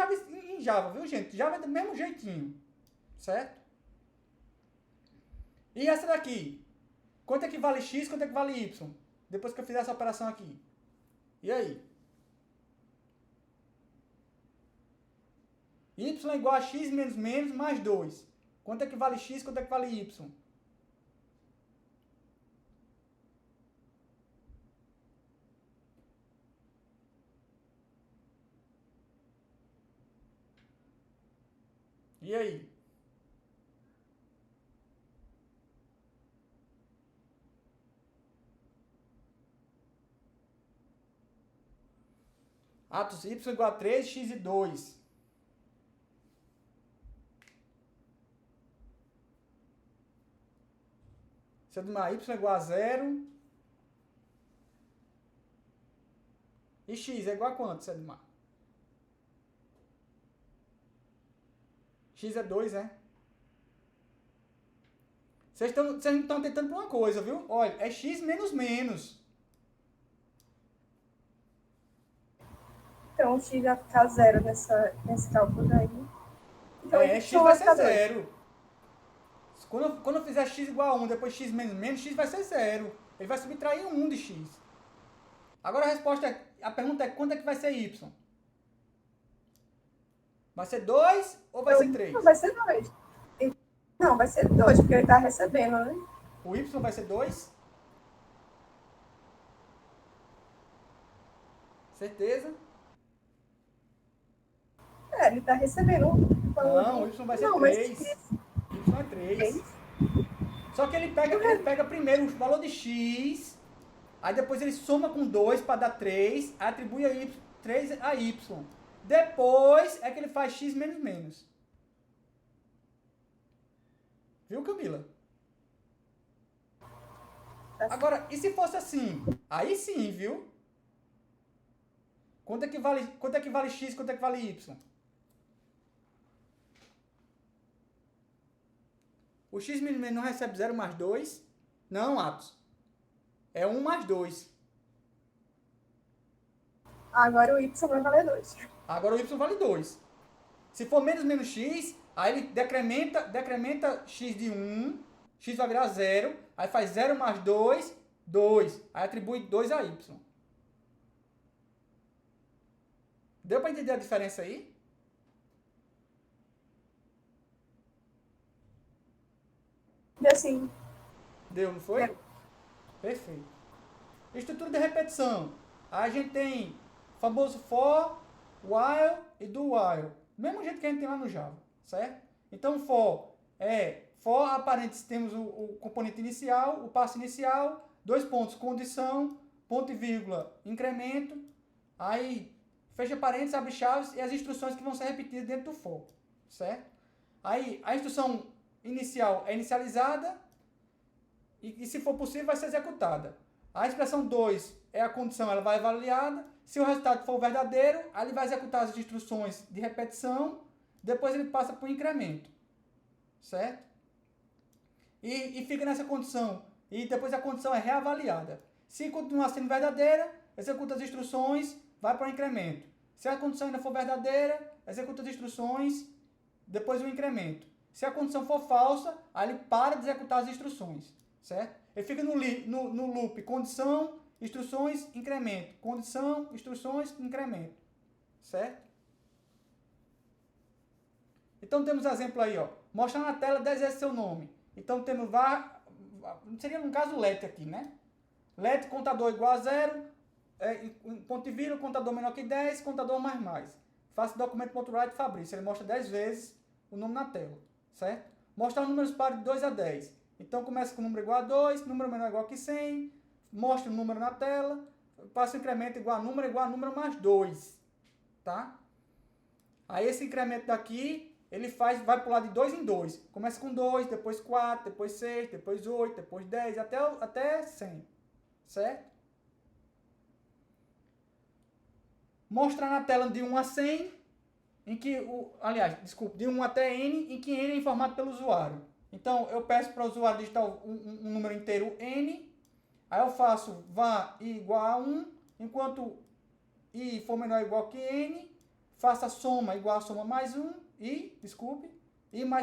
Java, viu, gente? Java é do mesmo jeitinho. Certo? E essa daqui? Quanto é que vale x, quanto é que vale y? Depois que eu fizer essa operação aqui. E aí? Y é igual a x menos menos mais 2. Quanto é que vale x, quanto é que vale y? E aí? Atos y igual a 3, x e 2. Se eu tomar y igual a 0. E x é igual a quanto, Sedmar? X é 2, é? Vocês não estão tentando por uma coisa, viu? Olha, é x menos menos. Então o X vai ficar 0 nesse cálculo daí. Então, x vai ser 0. Quando eu fizer x igual a 1, depois x menos menos, x vai ser 0. Ele vai subtrair 1 de x. Agora a pergunta é quanto é que vai ser y? Vai ser 2 ou vai ser 3? Não, vai ser 2. Não, vai ser 2, porque ele está recebendo, né? O y vai ser 2? Certeza? Ele está recebendo. Não, o y vai ser 3. Y é 3. Só que ele pega primeiro o valor de x, aí depois ele soma com 2 para dar 3, atribui a y, 3 a y. Depois é que ele faz x menos menos. Viu, Camila? Agora, e se fosse assim? Aí sim, viu? Quanto é que vale x, quanto é que vale y? O x menos menos não recebe 0 mais 2? Não, Atos. É 1 mais 2. Agora o y vai valer 2. Agora o y vale 2. Se for menos menos x, aí ele decrementa x de 1, x vai virar 0, aí faz 0 mais 2, 2. Aí atribui 2 a y. Deu para entender a diferença aí? Deu sim. Deu, não foi? Deu. Perfeito. Estrutura de repetição. Aí a gente tem o famoso for, while e do while. Mesmo jeito que a gente tem lá no Java, certo? Então, for aparentes, temos o componente inicial, o passo inicial, dois pontos, condição, ponto e vírgula, incremento, aí fecha parênteses, abre chaves e as instruções que vão ser repetidas dentro do for, certo? Aí a instrução inicial é inicializada e se for possível vai ser executada. A expressão 2 é a condição, ela vai avaliada. Se o resultado for verdadeiro, aí ele vai executar as instruções de repetição, depois ele passa para o incremento, certo? E fica nessa condição. E depois a condição é reavaliada. Se continuar sendo verdadeira, executa as instruções, vai para o incremento. Se a condição ainda for verdadeira, executa as instruções, depois o incremento. Se a condição for falsa, aí ele para de executar as instruções, certo? Ele fica no loop condição, instruções, incremento. Condição, instruções, incremento, certo? Então temos exemplo aí, ó. Mostrar na tela 10 vezes seu nome. Então temos seria no caso let aqui, né? Let, contador igual a 0, ponto e vírgula, contador menor que 10, contador mais. Faça documento.write Fabrício. Ele mostra 10 vezes o nome na tela, certo? Mostrar os números pares de 2 a 10. Então começa com número igual a 2, número menor igual que 100, mostra o número na tela, passa o incremento igual a número mais 2, tá? Aí esse incremento daqui, ele vai pular de 2 em 2. Começa com 2, depois 4, depois 6, depois 8, depois 10, até 100, certo? Mostrar na tela de 1 a 100, de 1 até N, em que N é informado pelo usuário. Então, eu peço para o usuário digitar um número inteiro N, aí eu faço var i igual a 1, enquanto i for menor ou igual que N, faça a soma igual a soma mais 1, i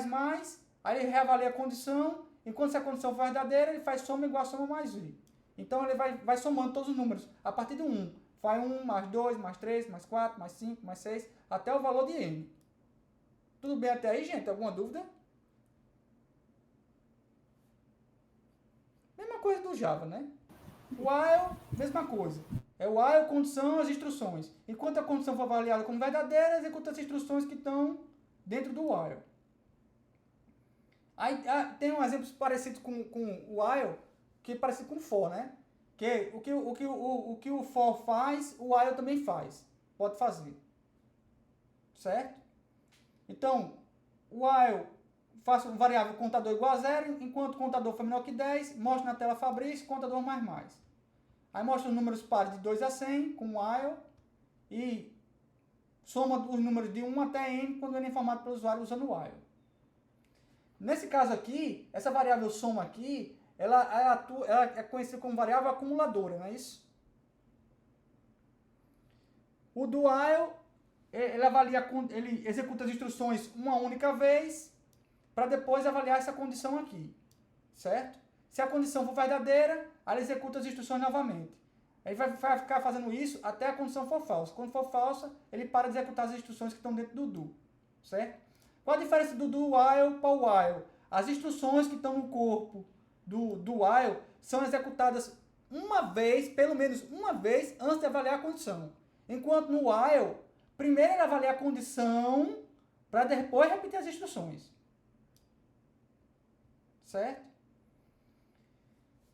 mais, aí ele reavalia a condição, enquanto se a condição for verdadeira, ele faz soma igual a soma mais i. Então, ele vai somando todos os números, a partir do 1, faz 1, mais 2, mais 3, mais 4, mais 5, mais 6, até o valor de N. Tudo bem até aí, gente? Alguma dúvida? Mesma coisa do Java, né? While, mesma coisa. É while, condição, as instruções. Enquanto a condição for avaliada como verdadeira, executa as instruções que estão dentro do while. Aí tem um exemplo parecido com o while, que é parecido com o for, né? Que o que o for faz, o while também faz. Pode fazer. Certo? Então, while faço um variável contador igual a 0, enquanto o contador for menor que 10, mostro na tela Fabrício, contador mais. Aí mostra os números pares de 2 a 100 com while e soma os números de 1 até n quando ele é informado pelo usuário usando while. Nesse caso aqui, essa variável soma aqui, ela é conhecida como variável acumuladora, não é isso? O do while, ele executa as instruções uma única vez, para depois avaliar essa condição aqui, certo? Se a condição for verdadeira, ela executa as instruções novamente. Ele vai ficar fazendo isso até a condição for falsa. Quando for falsa, ele para de executar as instruções que estão dentro do do, certo? Qual a diferença do do while para o while? As instruções que estão no corpo do while são executadas uma vez, pelo menos uma vez, antes de avaliar a condição. Enquanto no while, primeiro ele avalia a condição, para depois repetir as instruções. Certo?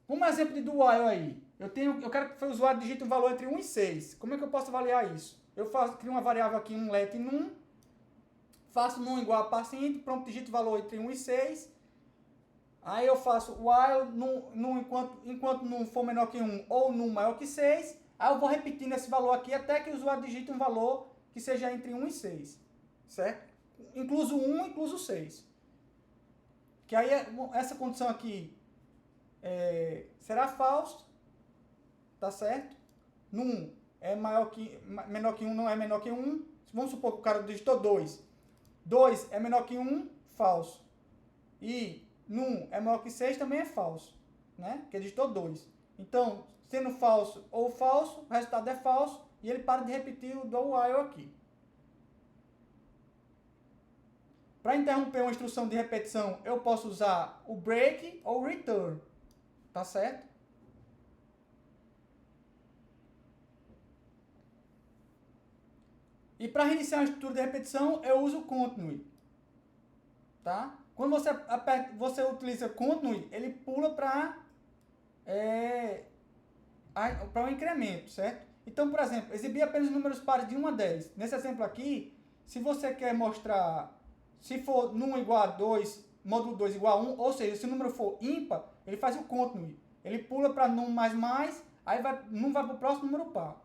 Um exemplo de do while aí. Eu quero que o usuário digite um valor entre 1 e 6. Como é que eu posso avaliar isso? Eu crio uma variável aqui, um let num, faço num igual a parsint, pronto, digito o valor entre 1 e 6. Aí eu faço while enquanto num for menor que 1 ou num maior que 6. Aí eu vou repetindo esse valor aqui até que o usuário digite um valor que seja entre 1 e 6. Certo? Incluso 1, incluso 6. Que aí essa condição aqui será falso, tá certo? Num é menor que 1, não é menor que 1. Vamos supor que o cara digitou 2. 2 é menor que 1, falso. E num é maior que 6, também é falso, né? Porque ele digitou 2. Então, sendo falso ou falso, o resultado é falso e ele para de repetir o do while aqui. Para interromper uma instrução de repetição, eu posso usar o break ou o return. Tá certo? E para reiniciar a estrutura de repetição, eu uso o continue. Tá? Quando você utiliza continue, ele pula para um incremento, certo? Então, por exemplo, exibir apenas números pares de 1 a 10. Nesse exemplo aqui, se você quer mostrar, se for num igual a 2, módulo 2 igual a 1, ou seja, se o número for ímpar, ele faz o continue. Ele pula para num mais, aí não vai para o próximo número par.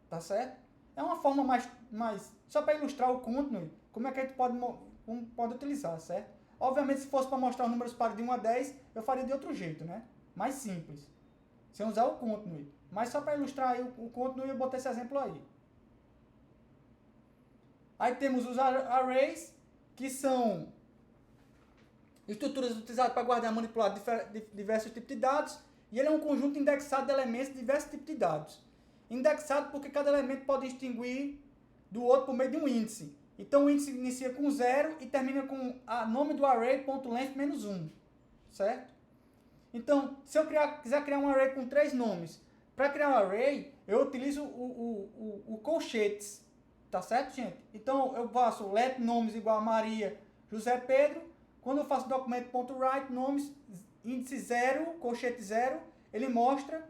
Tá certo? É uma forma mais só para ilustrar o continue, como é que a gente pode utilizar, certo? Obviamente, se fosse para mostrar números pares de 1 a 10, eu faria de outro jeito, né? Mais simples. Sem usar o continue. Mas só para ilustrar aí o continue, eu botei esse exemplo aí. Aí temos os arrays, que são estruturas utilizadas para guardar e manipular diversos tipos de dados. E ele é um conjunto indexado de elementos de diversos tipos de dados. Indexado porque cada elemento pode distinguir do outro por meio de um índice. Então o índice inicia com 0 e termina com o nome do array.length menos 1. Certo? Então, se eu quiser criar um array com 3 nomes, para criar um array, eu utilizo o colchetes. Tá certo, gente? Então eu faço let nomes igual a Maria, José, Pedro. Quando eu faço documento.write nomes índice 0, colchete 0, ele mostra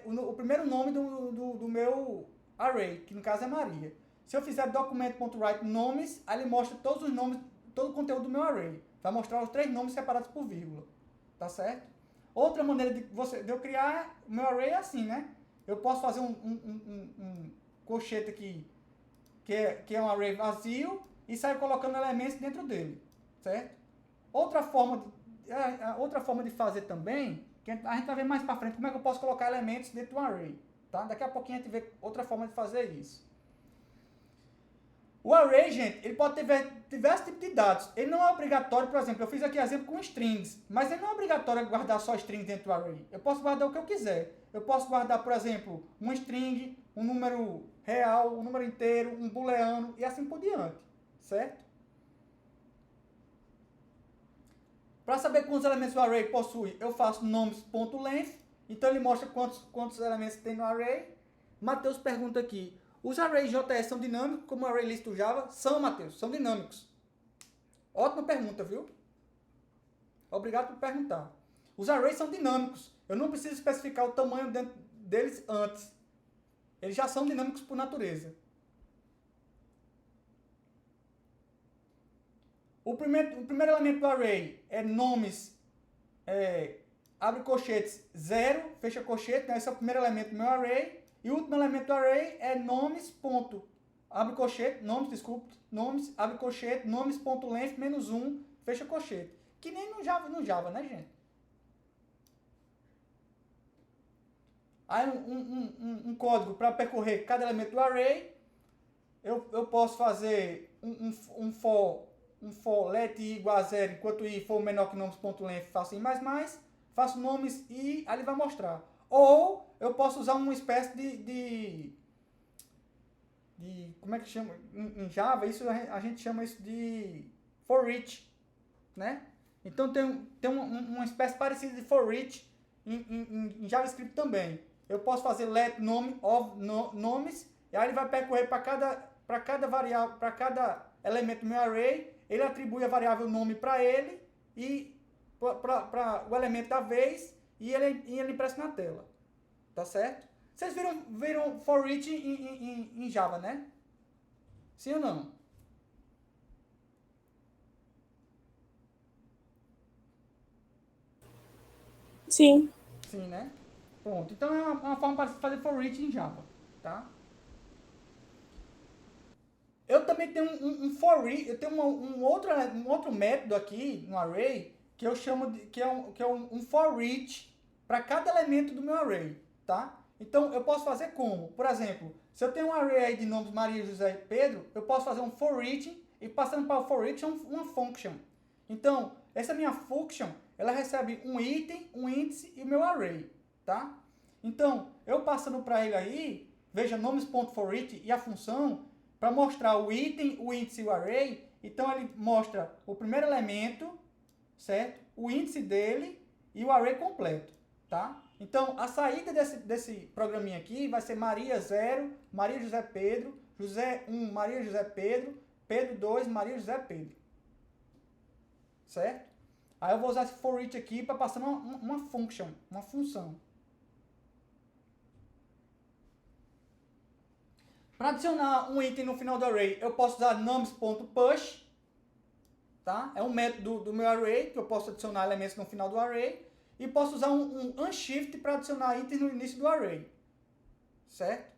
o primeiro nome do meu array, que no caso é Maria. Se eu fizer documento.write nomes, aí ele mostra todos os nomes, todo o conteúdo do meu array. Vai mostrar os 3 nomes separados por vírgula. Tá certo? Outra maneira de eu criar o meu array é assim, né? Eu posso fazer um colchete aqui, que é um array vazio, e sair colocando elementos dentro dele. Certo? Outra forma de fazer também, que a gente vai ver mais para frente, como é que eu posso colocar elementos dentro do array. Tá? Daqui a pouquinho a gente vê outra forma de fazer isso. O array, gente, ele pode ter diversos tipos de dados. Ele não é obrigatório, por exemplo, eu fiz aqui exemplo com strings, mas ele não é obrigatório guardar só strings dentro do array. Eu posso guardar o que eu quiser. Eu posso guardar, por exemplo, um string, um número real, um número inteiro, um booleano e assim por diante. Certo? Para saber quantos elementos o array possui, eu faço nomes.length. Então ele mostra quantos elementos tem no array. Matheus pergunta aqui: os arrays JS são dinâmicos, como o ArrayList do Java? São, Matheus, são dinâmicos. Ótima pergunta, viu? Obrigado por perguntar. Os arrays são dinâmicos. Eu não preciso especificar o tamanho deles antes. Eles já são dinâmicos por natureza. O primeiro elemento do array é nomes, abre colchetes 0, fecha colchete, né? Esse é o primeiro elemento do meu array. E o último elemento do array é nomes, ponto, abre colchete, nomes, abre colchete, nomes.length menos 1, fecha colchete. Que nem no Java, né, gente? Aí um código para percorrer cada elemento do array, eu posso fazer um for let i igual a 0, enquanto i for menor que nomes.length, faço i mais, faço nomes i, aí ele vai mostrar. Ou eu posso usar uma espécie de como é que chama? Em Java, isso a gente chama isso de for each, né? Então tem uma espécie parecida de for each em JavaScript também. Eu posso fazer let nome of nomes, e aí ele vai percorrer para cada variável, para cada elemento do meu array, ele atribui a variável nome para ele e para o elemento da vez, e ele impressa na tela. Tá certo? Vocês viram for each em Java, né? Sim ou não? Sim. Sim, né? Pronto. Então é uma forma para fazer for each em Java, tá? Eu também tenho um for each, eu tenho um outro método aqui no array que eu chamo de que é um for each para cada elemento do meu array, tá? Então eu posso fazer como? Por exemplo, se eu tenho um array aí de nomes Maria, José e Pedro, eu posso fazer um for each e passando para o for each uma function. Então, essa minha function, ela recebe um item, um índice e o meu array, tá? Então, eu passando para ele aí, veja nomes.forEach e a função, para mostrar o item, o índice e o array, Então, ele mostra o primeiro elemento, certo? O índice dele e o array completo, tá? Então, a saída desse programinha aqui vai ser Maria 0, Maria José Pedro, José 1, Maria José Pedro, Pedro 2, Maria José Pedro. Certo? Aí eu vou usar esse for each aqui para passar uma função. Para adicionar um item no final do array, eu posso usar nomes.push, tá? É um método do meu array, que eu posso adicionar elementos no final do array, e posso usar um unshift para adicionar itens no início do array, certo?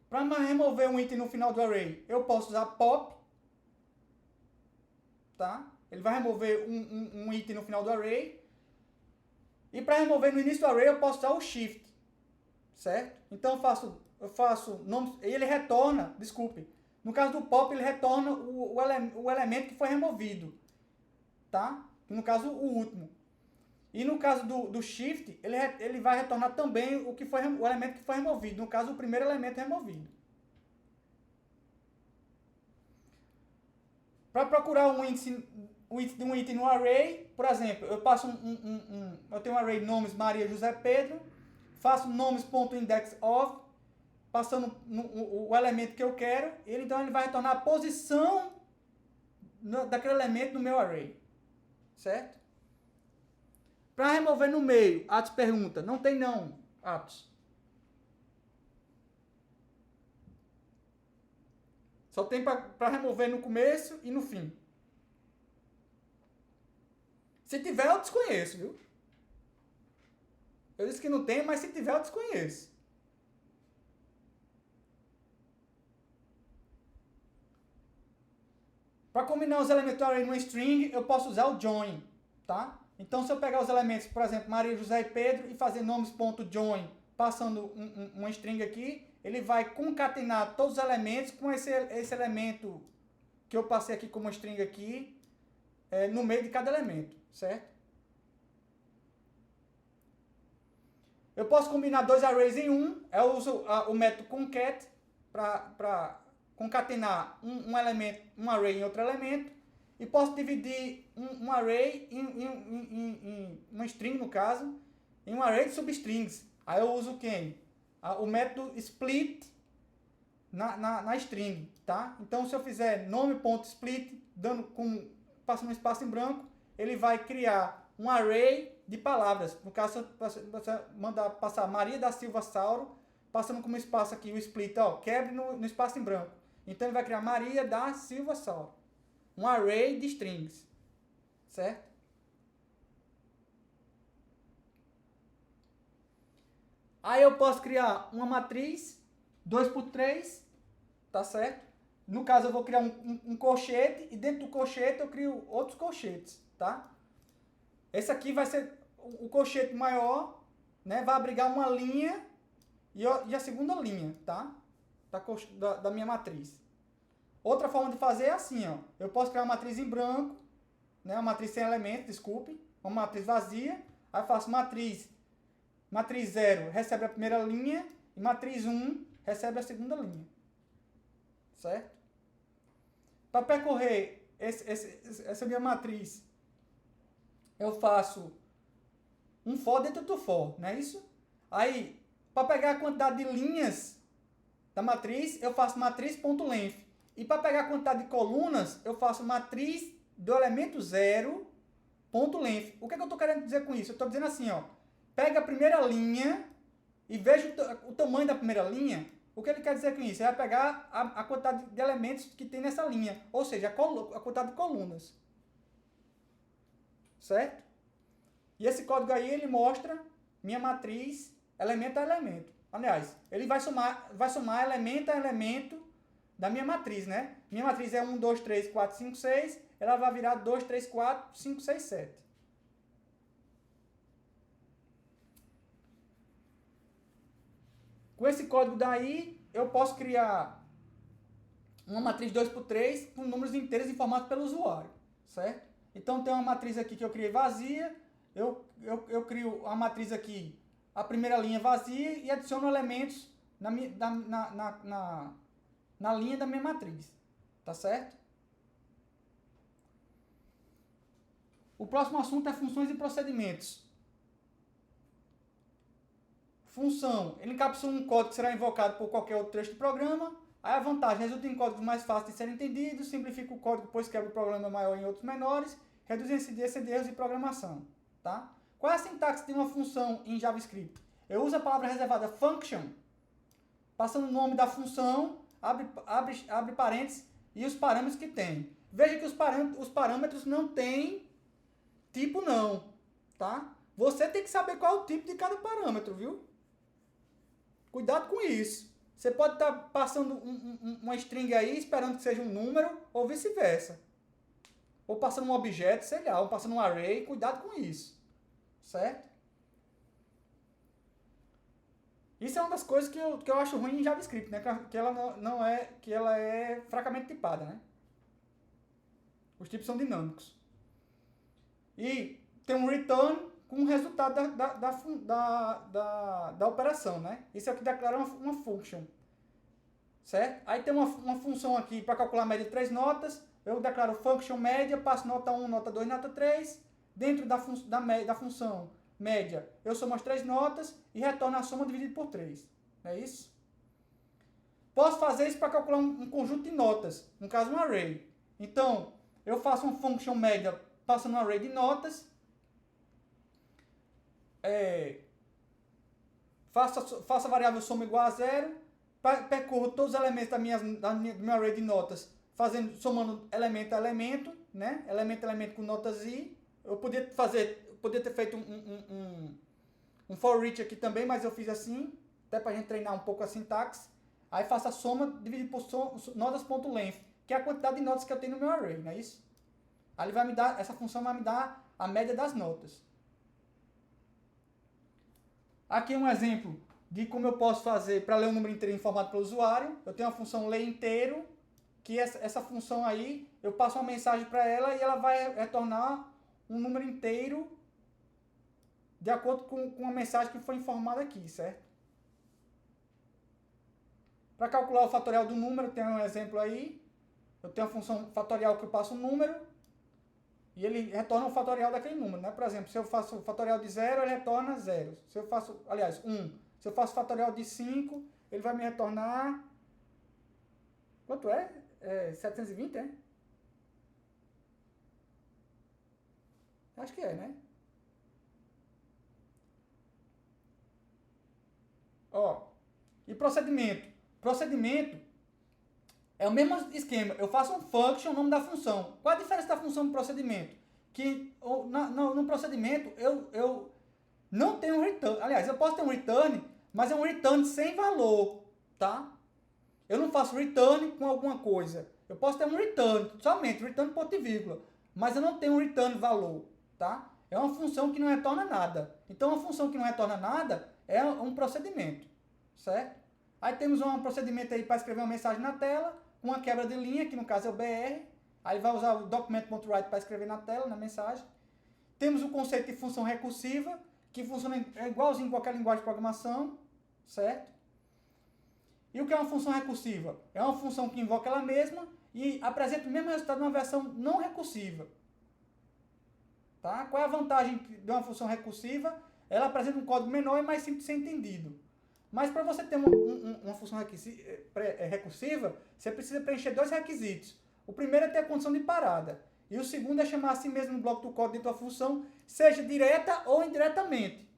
Para remover um item no final do array, eu posso usar pop, tá? Ele vai remover um item no final do array, e para remover no início do array, eu posso usar o shift, certo? Então eu faço nomes, ele retorna, desculpe, no caso do pop, ele retorna o elemento que foi removido, tá? No caso, o último. E no caso do shift, ele vai retornar também o elemento que foi removido. No caso, o primeiro elemento removido. Para procurar um índice de um item no array, por exemplo, eu passo eu tenho um array nomes Maria José Pedro, faço nomes.indexOf, passando o elemento que eu quero, então ele vai retornar a posição daquele elemento no meu array. Certo? Para remover no meio, Atos pergunta, não tem não, Atos. Só tem para remover no começo e no fim. Se tiver, eu desconheço, viu? Eu disse que não tem, mas se tiver, eu desconheço. Para combinar os elementos do array numa string, eu posso usar o join, tá? Então, se eu pegar os elementos, por exemplo, Maria, José e Pedro, e fazer nomes.join, passando uma string aqui, ele vai concatenar todos os elementos com esse elemento que eu passei aqui como string aqui, no meio de cada elemento, certo? Eu posso combinar dois arrays em um, eu uso o método concat para concatenar um array em outro elemento, e posso dividir um array em uma string, no caso, em um array de substrings. Aí eu uso quem? O método split na string, tá? Então, se eu fizer nome.split, passando um espaço em branco, ele vai criar um array de palavras. No caso, você mandar passar Maria da Silva Sauro, passando como espaço aqui o split, ó, quebre no espaço em branco. Então, ele vai criar Maria da Silva Sauro. Um array de strings. Certo? Aí eu posso criar uma matriz 2x3, tá certo? No caso, eu vou criar um colchete, e dentro do colchete eu crio outros colchetes, tá? Esse aqui vai ser o colchete maior, né? Vai abrigar uma linha e a segunda linha, tá? Da minha matriz. Outra forma de fazer é assim, ó. Eu posso criar uma matriz em branco, né? Uma matriz sem elementos, desculpe. Uma matriz vazia. Aí eu faço matriz 0 recebe a primeira linha e matriz 1 recebe a segunda linha. Certo? Para percorrer essa minha matriz, eu faço um for dentro do for, não é isso? Aí, para pegar a quantidade de linhas da matriz, eu faço matriz.length. E para pegar a quantidade de colunas, eu faço matriz do elemento 0, ponto length. O que eu estou querendo dizer com isso? Eu estou dizendo assim, ó, pega a primeira linha e veja o tamanho da primeira linha. O que ele quer dizer com isso? Ele vai pegar a quantidade de elementos que tem nessa linha, ou seja, a quantidade de colunas. Certo? E esse código aí, ele mostra minha matriz elemento a elemento. Aliás, ele vai somar elemento a elemento da minha matriz, né? Minha matriz é 1, 2, 3, 4, 5, 6. Ela vai virar 2, 3, 4, 5, 6, 7. Com esse código daí, eu posso criar uma matriz 2x3 com números inteiros informados pelo usuário, certo? Então, tem uma matriz aqui que eu criei vazia. Eu crio a matriz aqui, a primeira linha vazia, e adiciono elementos na linha da minha matriz, Tá certo? O próximo assunto é funções e procedimentos. Função, ele encapsula um código que será invocado por qualquer outro trecho do programa. Aí a vantagem, resulta em códigos mais fáceis de serem entendidos, simplifica o código, pois quebra o programa maior em outros menores, reduz a incidência de erros de programação. Tá? Qual é a sintaxe de uma função em JavaScript? Eu uso a palavra reservada function, passando o nome da função, abre parênteses e os parâmetros que tem. Veja que os parâmetros não têm tipo não, tá? Você tem que saber qual é o tipo de cada parâmetro, viu? Cuidado com isso. Você pode estar passando uma string aí, esperando que seja um número, ou vice-versa. Ou passando um objeto, sei lá, ou passando um array, cuidado com isso. Certo? Isso é uma das coisas que eu acho ruim em JavaScript, né? Que ela é fracamente tipada, né? Os tipos são dinâmicos. E tem um return com o resultado da operação, né? Isso é o que declara uma function. Certo? Aí tem uma função aqui para calcular a média de 3 notas. Eu declaro function média, passo nota 1, nota 2, nota 3. Dentro da função média, eu somo as 3 notas e retorno a soma dividido por 3. Não é isso? Posso fazer isso para calcular um conjunto de notas, no caso um array. Então, eu faço uma function média passando um array de notas. Faço a variável soma igual a 0. Percorro todos os elementos do meu array de notas, somando elemento a elemento, né? Elemento a elemento com notas i. Eu podia ter feito um for each aqui também, mas eu fiz assim, até para a gente treinar um pouco a sintaxe. Aí faço a soma dividido por notas.length, que é a quantidade de notas que eu tenho no meu array, não é isso? Aí essa função vai me dar a média das notas. Aqui um exemplo de como eu posso fazer para ler um número inteiro informado pelo usuário. Eu tenho a função ler inteiro, que essa função aí, eu passo uma mensagem para ela e ela vai retornar um número inteiro de acordo com a mensagem que foi informada aqui, certo? Para calcular o fatorial do número, tem um exemplo aí. Eu tenho a função fatorial que eu passo um número e ele retorna o fatorial daquele número, né? Por exemplo, se eu faço o fatorial de 0, ele retorna 0. Se eu faço, 1. Se eu faço fatorial de 5, ele vai me retornar... Quanto é? 720, é? Acho que é, né? Ó, e procedimento. Procedimento é o mesmo esquema. Eu faço um function, o nome da função. Qual a diferença da função do procedimento? Que no procedimento eu não tenho um return. Aliás, eu posso ter um return, mas é um return sem valor, tá? Eu não faço return com alguma coisa. Eu posso ter um return, somente return ponto e vírgula, mas eu não tenho um return valor, tá? É uma função que não retorna nada. Então, uma função que não retorna nada é um procedimento, certo? Aí temos um procedimento aí para escrever uma mensagem na tela, uma quebra de linha, que no caso é o BR. Aí vai usar o document.write para escrever na tela, na mensagem. Temos o conceito de função recursiva, que funciona igualzinho em qualquer linguagem de programação, certo? E o que é uma função recursiva? É uma função que invoca ela mesma e apresenta o mesmo resultado numa versão não recursiva. Tá? Qual é a vantagem de uma função recursiva? Ela apresenta um código menor e mais simples de ser entendido. Mas para você ter uma função recursiva, você precisa preencher 2 requisitos. O primeiro é ter a condição de parada. E o segundo é chamar assim mesmo no bloco do código dentro da função, seja direta ou indiretamente.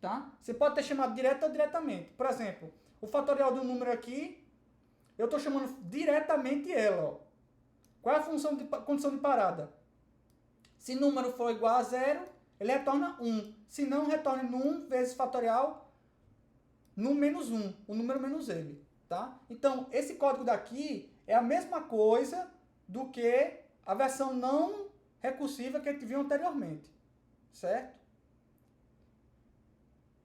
Tá? Você pode ter chamado direta ou diretamente. Por exemplo, o fatorial do número aqui, eu estou chamando diretamente ela. Ó. Qual é a função de condição de parada? Se número for igual a 0, ele retorna 1. Se não, retorna num vezes fatorial no menos 1, o número menos ele. Tá? Então, esse código daqui é a mesma coisa do que a versão não recursiva que a gente viu anteriormente. Certo?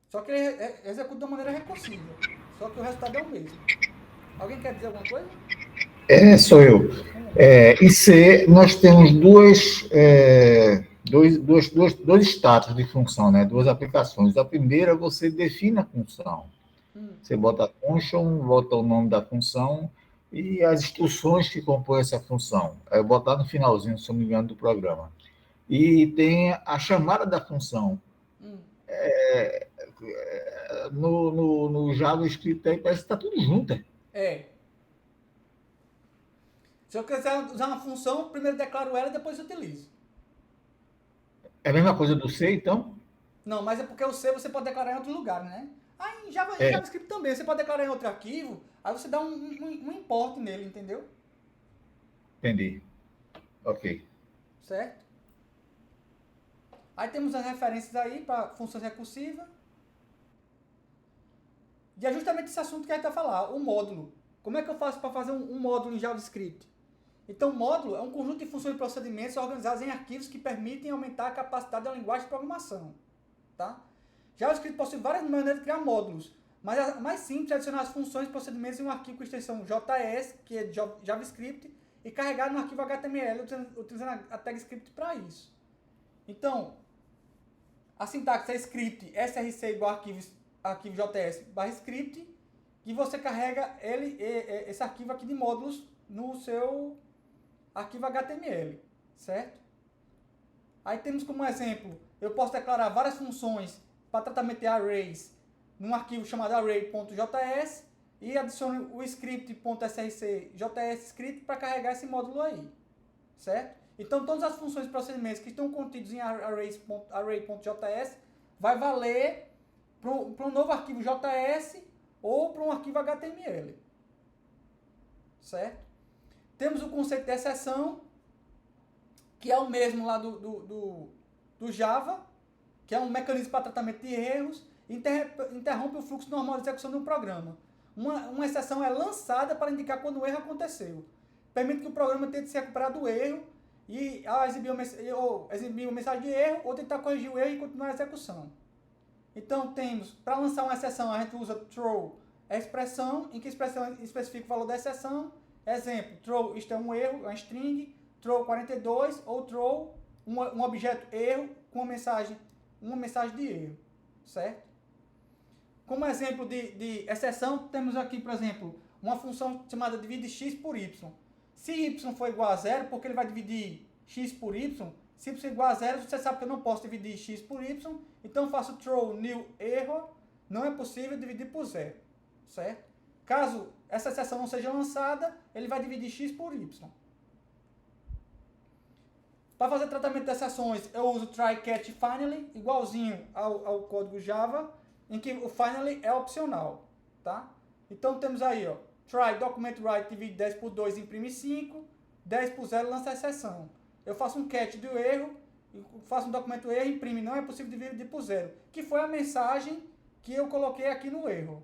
Só que ele executa de uma maneira recursiva. Só que o resultado é o mesmo. Alguém quer dizer alguma coisa? Sou eu. Em C, nós temos dois status de função, né? 2 aplicações. A primeira, você define a função. Você bota a function, bota o nome da função, e as instruções que compõem essa função. É botar no finalzinho, se não me engano, do programa. E tem a chamada da função. Hum. No JavaScript aí parece que está tudo junto. É. Se eu quiser usar uma função, primeiro declaro ela e depois utilizo. É a mesma coisa do C, então? Não, mas é porque o C você pode declarar em outro lugar, né? Aí em É, JavaScript também, você pode declarar em outro arquivo, aí você dá um import nele, entendeu? entendi. Ok. Certo? Aí temos as referências aí para funções recursivas. E é justamente esse assunto que a gente vai falar, o módulo. Como é que eu faço para fazer um módulo em JavaScript? Então, módulo é um conjunto de funções e procedimentos organizados em arquivos que permitem aumentar a capacidade da linguagem de programação. Tá? JavaScript possui várias maneiras de criar módulos, mas a mais simples é adicionar as funções e procedimentos em um arquivo com extensão JS, que é JavaScript, e carregar no arquivo HTML, utilizando a tag script para isso. Então, a sintaxe é script src igual arquivo JS barra script, e você carrega esse arquivo aqui de módulos no seu arquivo HTML, certo? Aí temos como exemplo, eu posso declarar várias funções para tratamento de arrays num arquivo chamado array.js e adiciono o script.src JS para carregar esse módulo aí, certo? Então todas as funções e procedimentos que estão contidos em array.js vai valer para um novo arquivo JS ou para um arquivo HTML, certo? Temos o conceito de exceção, que é o mesmo lá do Java, que é um mecanismo para tratamento de erros, interrompe o fluxo normal de execução de um programa. Uma exceção é lançada para indicar quando o erro aconteceu. Permite que o programa tente se recuperar do erro e exibir uma mensagem de erro ou tentar corrigir o erro e continuar a execução. Então temos, para lançar uma exceção, a gente usa throw, a expressão em que a expressão especifica o valor da exceção. Exemplo, throw, isto é um erro, uma string, throw 42 ou throw um objeto erro com uma mensagem de erro, certo? Como exemplo de exceção, temos aqui, por exemplo, uma função chamada divide x por y. Se y for igual a zero, porque ele vai dividir x por y, se y for igual a zero, você sabe que eu não posso dividir x por y, então eu faço throw new error, não é possível dividir por zero, certo? Caso essa exceção não seja lançada, ele vai dividir x por y. Para fazer tratamento de exceções, eu uso try, catch, finally, igualzinho ao código Java, em que o finally é opcional, tá? Então temos aí, ó, try, document write, divide 10 por 2, imprime 5, 10 por 0, lança a exceção. Eu faço um catch do erro, faço um documento erro, imprime, não é possível dividir por 0, que foi a mensagem que eu coloquei aqui no erro.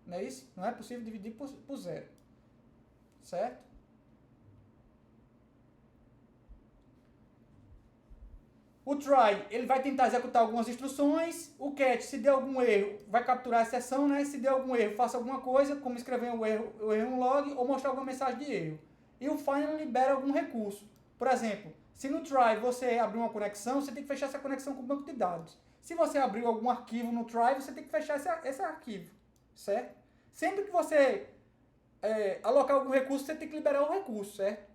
Não é isso? Não é possível dividir por 0. Certo? O try, ele vai tentar executar algumas instruções. O catch, se der algum erro, vai capturar a exceção, né? Se der algum erro, faça alguma coisa, como escrever o erro em um log ou mostrar alguma mensagem de erro. E o final libera algum recurso. Por exemplo, se no try você abrir uma conexão, você tem que fechar essa conexão com o banco de dados. Se você abriu algum arquivo no try, você tem que fechar esse arquivo, certo? Sempre que você alocar algum recurso, você tem que liberar o recurso, certo?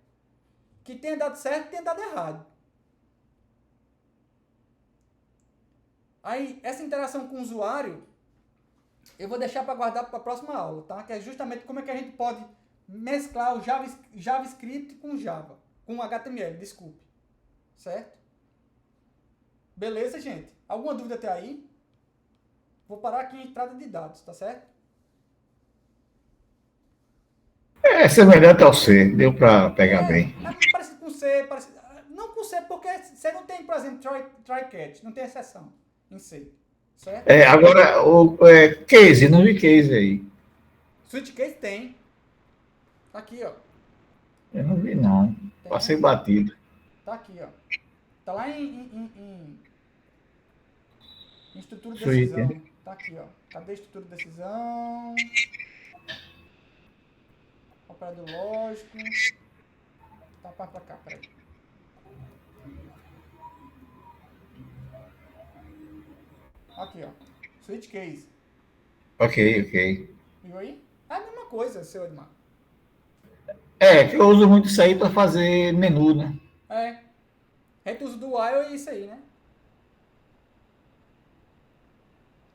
Que tenha dado certo, tenha dado errado. Aí, essa interação com o usuário, eu vou deixar para guardar para a próxima aula, tá? Que é justamente como é que a gente pode mesclar o JavaScript com Java, com HTML, desculpe. Certo? Beleza, gente? Alguma dúvida até aí? Vou parar aqui em entrada de dados, tá certo? É semelhante ao C, deu para pegar bem. É parecido com C, não com C, porque C não tem, por exemplo, try catch, não tem exceção em C, certo? Agora, case, não vi case aí. Switch case tem. Tá aqui, ó. Eu não vi, não. Tem. Passei batido. Tá aqui, ó. Tá lá em estrutura de Switch, decisão. né? Tá aqui, ó. Cadê a estrutura de decisão? Operador lógico. Tá pra cá, peraí. Aqui, ó. Switch case. Ok. Viu aí? É a mesma coisa, seu Edmar. Que eu uso muito isso aí para fazer menu, né? É. A gente usa do while é isso aí, né?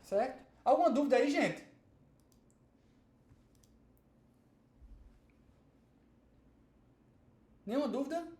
Certo? Alguma dúvida aí, gente? Nenhuma dúvida?